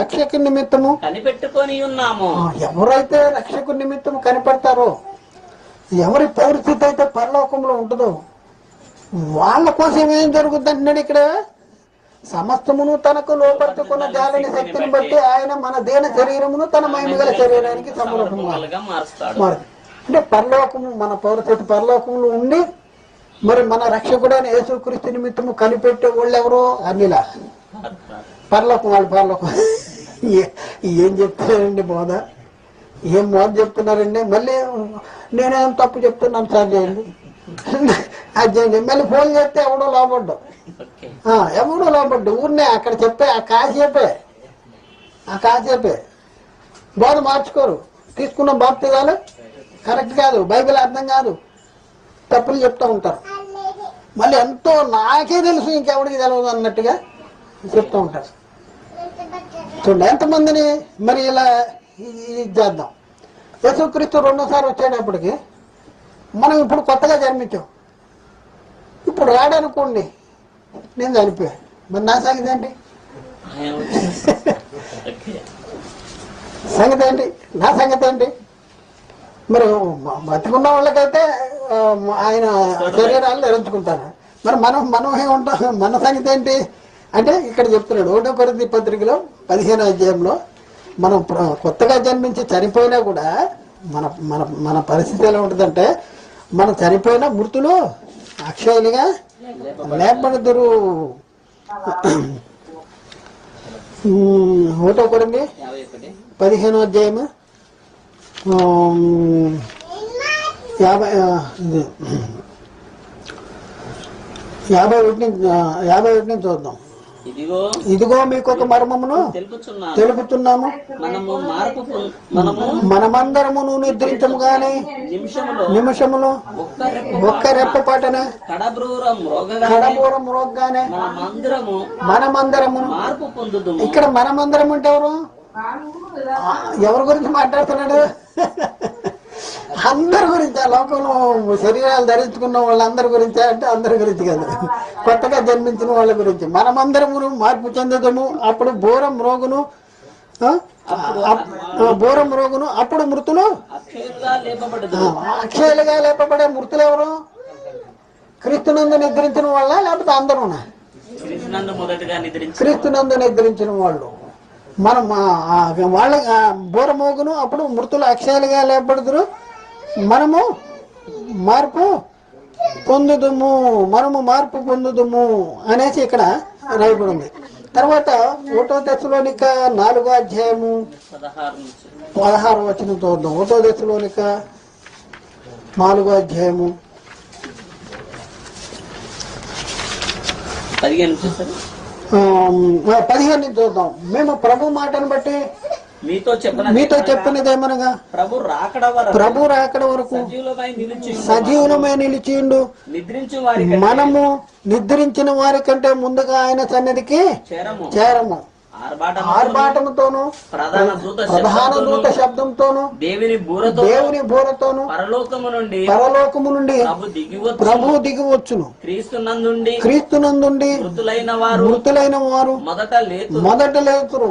రక్షకు నిమిత్తము కనిపెట్టుకొని ఉన్నాము. ఎవరైతే రక్షకు నిమిత్తము కనిపెడతారో, ఎవరి పౌరస్థితి అయితే పరలోకంలో ఉంటుందో వాళ్ళ కోసం ఏం జరుగుద్ది అంటున్నాడు ఇక్కడ. సమస్తమును తనకు లోపరుచుకున్న జాలిని శక్తిని బట్టి ఆయన మన దేన శరీరమును తన మహిమగల శరీరానికి సమరూపంగా మారుతుంది. అంటే పరలోకము మన పౌరస్థితి పరలోకంలో ఉండి మరి మన రక్షకుడైన యేసుక్రీస్తు నిమిత్తము కనిపెట్టే వాళ్ళు ఎవరో అన్నిలా పరలోకం. వాళ్ళు పరలోకం ఏం చెప్తున్నారండి బోధ? ఏం బోధ చెప్తున్నారండి? మళ్ళీ నేనేం తప్పు చెప్తున్నాను సార్ చేయండి, అది చేయండి. మళ్ళీ ఫోన్ చేస్తే ఎవడో లోపడ్డావు, ఎవడో లోపడ్డు. ఊరినే అక్కడ చెప్పే ఆ కాసేపే బోధ మార్చుకోరు. తీసుకున్న బాప్తిదాలు కరెక్ట్ కాదు, బైబిల్ అర్థం కాదు, తప్పులు చెప్తూ ఉంటారు. మళ్ళీ ఎంతో నాకే తెలుసు ఇంకెవడికి తెలియదు అన్నట్టుగా చెప్తూ ఉంటారు. చూడండి ఎంతమందిని మరి ఇలా చేద్దాం. యేసుక్రీస్తు రెండోసారి వచ్చేటప్పటికి మనం ఇప్పుడు కొత్తగా జన్మించాం. ఇప్పుడు రాడనుకోండి నేను చనిపోయా, మరి నా సంగతి ఏంటి? సంగతి ఏంటి? నా సంగతి ఏంటి? మరి బతికున్న వాళ్ళకైతే ఆయన శరీరాలు ధరించుకుంటారు. మరి మనం ఏముంటాం? మన సంగతి ఏంటి అంటే ఇక్కడ చెప్తున్నాడు 1 కొరింథీ పత్రికలో 15వ అధ్యాయంలో మనం కొత్తగా జన్మించి చనిపోయినా కూడా మన మన మన పరిస్థితి ఎలా ఉంటుందంటే, మనం చనిపోయిన మృతులు అక్షయులుగా లేపబడుదురు. 1 కొరింథీ 15వ అధ్యాయము 51 నుంచి చూద్దాం. ఇదిగో మీకు ఒక మర్మమును తెలుపుతున్నాము, మనమందరమును నిద్రించము గాని నిమిషములో ఒక్క రెప్పపాటన కడబూరం మ్రోగ్గానే మనమందరము. ఇక్కడ మనమందరం అంటే ఎవరి గురించి మాట్లాడుతున్నాడు? అందరి గురించి, ఆ లోకంలో శరీరాలు ధరించుకున్న వాళ్ళందరి గురించి అంటే అందరి గురించి కాదు, కొత్తగా జన్మించిన వాళ్ళ గురించి. మనమందరము మార్పు చెందదము, అప్పుడు బోరం రోగును అప్పుడు మృతులు అక్షయులుగా లేపబడే మృతులు ఎవరు? క్రీస్తునందు నిద్రించిన వాళ్ళ లేకపోతే అందరూనా? క్రీస్తునందు నిద్రించిన వాళ్ళు. మనం వాళ్ళ బోరమోగును అప్పుడు మృతులు అక్షయాలుగా లేపడుదురు, మనము మార్పు పొందుదుము అనేసి ఇక్కడ రాయబడి ఉంది. తర్వాత 1 దశలోనిక 4వ అధ్యాయము 16వ వచనం చూద్దాం. 1 దశలోనిక 4వ అధ్యాయము 15 నుంచి చూద్దాం. మేము ప్రభు మాటను బట్టి మీతో చెప్పినదేమనగా, ప్రభు రాకడ వరకు సజీవులమై నిలిచిండు, మనము నిద్రించిన వారి కంటే ముందుగా ఆయన సన్నిధికి చేరము. ఆర్భాటముతోను ప్రధాన దూత శబ్దంతోను దేవుని బూరతోను పరలోకము నుండి ప్రభు దిగివచ్చును. క్రీస్తునందుండి మృతులైన వారు మొదట లేతురు.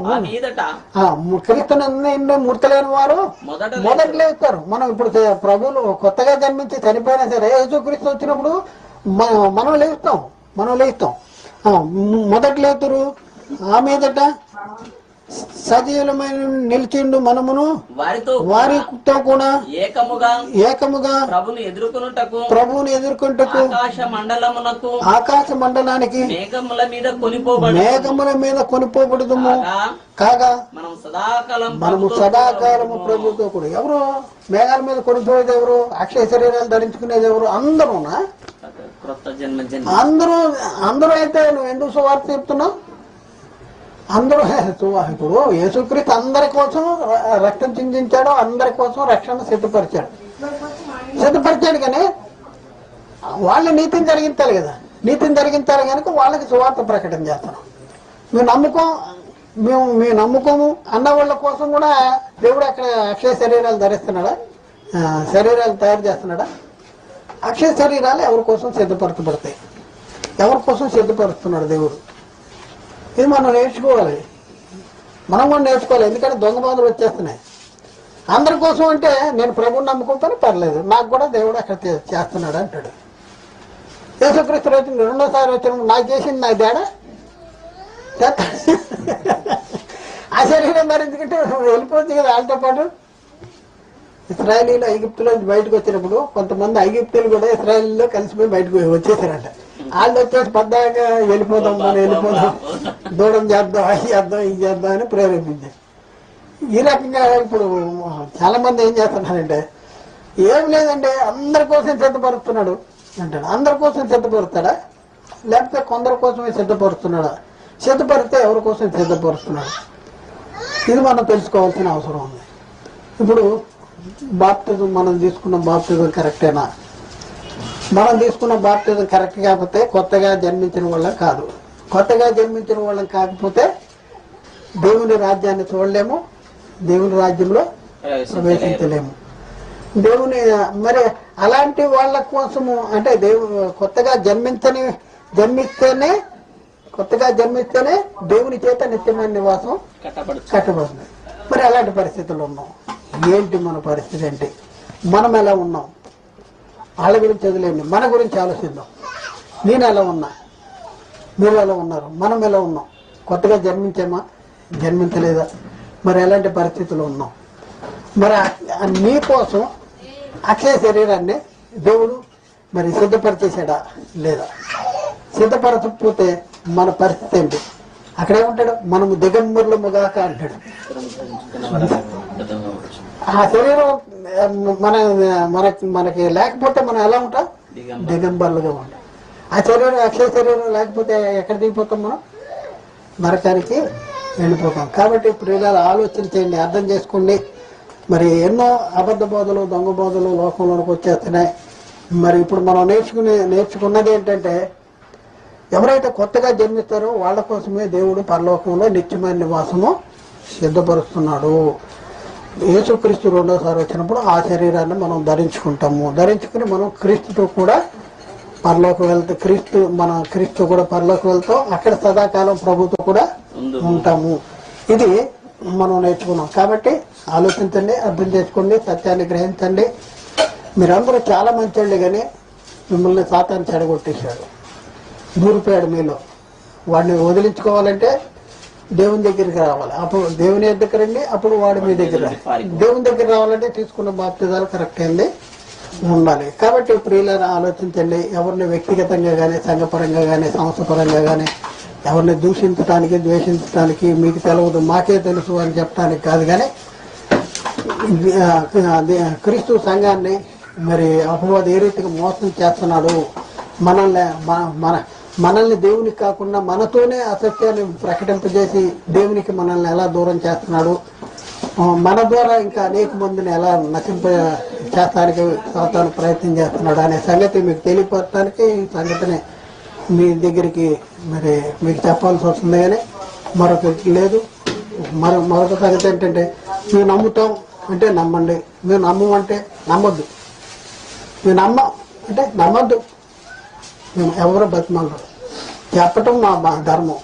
క్రీస్తునందు మృతులైన వారు మొదట లేస్తారు. మనం ఇప్పుడు ప్రభువులు కొత్తగా జన్మించి చనిపోయినా సరే యేసుక్రీస్తు వచ్చినప్పుడు మనం లేస్తాం మొదట లేతురు. ఆ మీదట సజీవులమైన నిలిచిండు, మనమును వారితో కూడా ఏకముగా ప్రభువుని ఎదుర్కొంటకు ఆకాశ మండలానికి మేఘముల మీద కొనిపోబడుదుము. కాగా మనము సదాకాలము ప్రభుతో కూడా. ఎవరు మేఘాల మీద కొనిపోయేది? ఎవరు? అక్షయ శరీరాలు ధరించుకునేది ఎవరు? అందరూనా? అందరూ అయితే నువ్వు ఎందుకు సువార్త చెప్తున్నావు? అందరూ ఇప్పుడు యేసుక్రీస్తు అందరి కోసం రక్తం చిందించాడు, అందరి కోసం రక్షణ సిద్ధపరిచాడు. కానీ వాళ్ళు నీతిని జరిగించాలి కదా. నీతిని జరిగించాలి కనుక వాళ్ళకి సువార్త ప్రకటన చేస్తున్నాం. మీ నమ్ముకోము అన్న వాళ్ళ కోసం కూడా దేవుడు అక్కడ అక్షయ శరీరాలు ధరిస్తున్నాడా? శరీరాలు తయారు చేస్తున్నాడా? అక్షయ శరీరాలు ఎవరి కోసం సిద్ధపరచబడతాయి? ఎవరి కోసం సిద్ధపరుస్తున్నాడు దేవుడు? ఇది మనం నేర్చుకోవాలి. మనం కూడా నేర్చుకోవాలి. ఎందుకంటే దొంగ బాధలు వచ్చేస్తున్నాయి. అందరి కోసం అంటే నేను ప్రభువుని నమ్ముకుంటాను, పర్లేదు, నాకు కూడా దేవుడు అక్కడ చేస్తున్నాడు అంటాడు. యేసుక్రీస్తు వచ్చిన రెండోసారి వచ్చిన నాకు చేసింది నాకు తేడా ఆ శరీరం ధరించుకుంటే వెళ్ళిపోవచ్చు కదా వాళ్ళతో పాటు. ఇస్రాయలీలు ఐగుప్తులో బయటకు వచ్చినప్పుడు కొంతమంది ఐగుప్తులు కూడా ఇస్రాయలీలో కలిసిపోయి బయటకు వచ్చేసారంట. వాళ్ళు వచ్చేసి పద్దాగా వెళ్ళిపోదాం దూడం చేద్దాం, అది చేద్దాం, ఇది చేద్దాం అని ప్రేరేపించారు. ఈ రకంగా ఇప్పుడు చాలా మంది ఏం చేస్తున్నారంటే, ఏం లేదంటే అందరి కోసం సిద్ధపరుస్తున్నాడు అంటాడు. అందరి కోసం సిద్ధపరుస్తాడా లేకపోతే కొందరి కోసమే సిద్ధపరుస్తున్నాడా? సిద్ధపరిస్తే ఎవరి కోసం సిద్ధపరుస్తున్నాడు? ఇది మనం తెలుసుకోవాల్సిన అవసరం ఉంది. ఇప్పుడు బాప్తిజం మనం తీసుకున్న బాప్తిజం కరెక్టేనా? మనం తీసుకున్న బాప్తిజం కరెక్ట్ కాకపోతే కొత్తగా జన్మించిన వాళ్ళం కాదు. కొత్తగా జన్మించిన వాళ్ళం కాకపోతే దేవుని రాజ్యాన్ని చూడలేము, దేవుని రాజ్యంలో ప్రవేశించలేము. దేవుని మరి అలాంటి వాళ్ళ కోసము అంటే కొత్తగా జన్మిస్తేనే దేవుని చేత నిత్యమైన నివాసం కట్టబడుతుంది. మరి అలాంటి పరిస్థితులు ఉన్నాం. ఏంటి మన పరిస్థితి? ఏంటి? మనం ఎలా ఉన్నాం? వాళ్ళ గురించి వదిలేండి, మన గురించి ఆలోచిద్దాం. నేను ఎలా ఉన్నా, మీరు ఎలా ఉన్నారు, మనం ఎలా ఉన్నాం, కొత్తగా జన్మించామా, జన్మించలేదా, మరి ఎలాంటి పరిస్థితులు ఉన్నాం, మరి నీ కోసం అక్షయ శరీరాన్ని దేవుడు మరి సిద్ధపరిచేశాడా లేదా? సిద్ధపరచకపోతే మన పరిస్థితి ఏంటి? అక్కడేమంటాడు, మనము దిగంబరులముగాక అంటాడు. ఆ శరీరం మనకి లేకపోతే మనం ఎలా ఉంటాం? దిగంబరులుగా ఉంటాం. ఆ శరీరం అక్షయ శరీరం లేకపోతే ఎక్కడ దిగిపోతాం? మనం నరకానికి వెళ్ళిపోతాం. కాబట్టి ఇప్పుడు ఇలా ఆలోచన చేయండి, అర్థం చేసుకోండి. మరి ఎన్నో అబద్ధ బోధలు, దొంగ బోధలు లోకంలోకి వచ్చేస్తున్నాయి. మరి ఇప్పుడు మనం నేర్చుకున్నది ఏంటంటే, ఎవరైతే కొత్తగా జన్మిస్తారో వాళ్ళ కోసమే దేవుడు పరలోకంలో నిత్యమైన నివాసము సిద్ధపరుస్తున్నాడు. యేసుక్రీస్తు రెండోసారి వచ్చినప్పుడు ఆ శరీరాన్ని మనం ధరించుకుంటాము. ధరించుకుని మనం క్రీస్తుతో కూడా పరలోకి వెళ్తే క్రీస్తు కూడా పరలోకి వెళ్తాం. అక్కడ సదాకాలం ప్రభుతో కూడా ఉంటాము. ఇది మనం నేర్చుకున్నాం. కాబట్టి ఆలోచించండి, అర్థం చేసుకోండి, సత్యాన్ని గ్రహించండి. మీరందరూ చాలా మంచోళ్ళే, కానీ మిమ్మల్ని సాతాను చెడగొట్టేశాడు, దూరిపోయాడు మీలో. వాడిని వదిలించుకోవాలంటే దేవుని దగ్గరికి రావాలి. అప్పుడు దేవుని దగ్గర రండి, అప్పుడు వాడు మీ దగ్గర. దేవుని దగ్గర రావాలంటే తీసుకున్న బాప్తిజాలు కరెక్ట్ అయింది ఉండాలి. కాబట్టి ఇప్పుడు ఇలా ఆలోచించండి. ఎవరిని వ్యక్తిగతంగా కానీ, సంఘపరంగా కానీ, సంస్థపరంగా కానీ ఎవరిని దూషించడానికి, ద్వేషించడానికి, మీకు తెలవదు మాకే తెలుసు అని చెప్పడానికి కాదు, కానీ క్రీస్తు సంఘాన్ని మరి అపవాది ఏ రీతిగా మోసం చేస్తున్నాడు, మనల్ని దేవునికి కాకుండా మనతోనే అసత్యాన్ని ప్రకటింపజేసి దేవునికి మనల్ని ఎలా దూరం చేస్తున్నాడు, మన ద్వారా ఇంకా అనేక మందిని ఎలా నశింప చేస్తానికి సాతాను ప్రయత్నం చేస్తున్నాడు అనే సంగతి మీకు తెలియపరచడానికి ఈ సంగతిని మీ దగ్గరికి మరి మీకు చెప్పాల్సి వస్తుంది. కానీ మరొకటి లేదు. మరొక సంగతి ఏంటంటే, మేము నమ్ముతాం అంటే నమ్మండి, మేము నమ్మమంటే నమ్మొద్దు. మేము అంటే నమ్మద్దు. మేము ఎవరో బతిమాలరు చెప్పటం మా ధర్మం.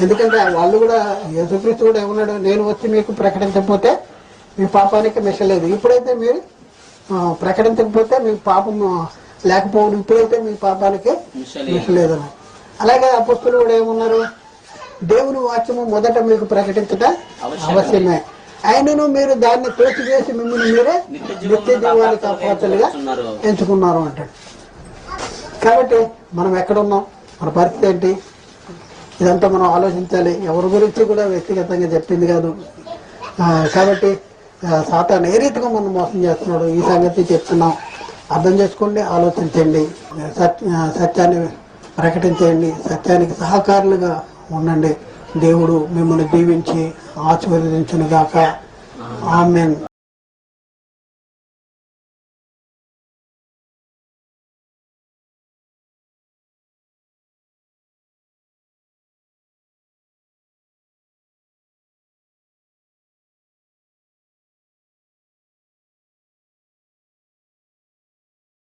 ఎందుకంటే వాళ్ళు కూడా, యేసుక్రీస్తు కూడా ఏమన్నాడు, నేను వచ్చి మీకు ప్రకటించకపోతే మీ పాపానికి మిషలేదు. ఇప్పుడైతే మీరు ప్రకటించకపోతే మీకు పాపం లేకపోవడం, ఇప్పుడైతే మీ పాపానికి మిషలేదన్నారు. అలాగే అపొస్తలులు కూడా ఏమన్నారు, దేవుని వాక్యము మొదట మీకు ప్రకటించడం అవశ్యమే, అయినను మీరు దాన్ని తోసివేసి మిమ్మల్ని మీరే నిత్య జీవానికి అపాత్రులుగా ఎంచుకున్నారు అంటాడు. కాబట్టి మనం ఎక్కడున్నాం, మన పరిస్థితి ఏంటి, ఇదంతా మనం ఆలోచించాలి. ఎవరి గురించి కూడా వ్యక్తిగతంగా చెప్పింది కాదు. కాబట్టి సాతాను ఏ రీతిగా మనం మోసం చేస్తున్నాడు ఈ సంగతి చెప్తున్నాం. అర్థం చేసుకోండి, ఆలోచించండి, సత్యాన్ని ప్రకటించండి, సత్యానికి సహకారులుగా ఉండండి. దేవుడు మిమ్మల్ని దీవించి ఆశీర్వదించును గాక. ఆమేన్.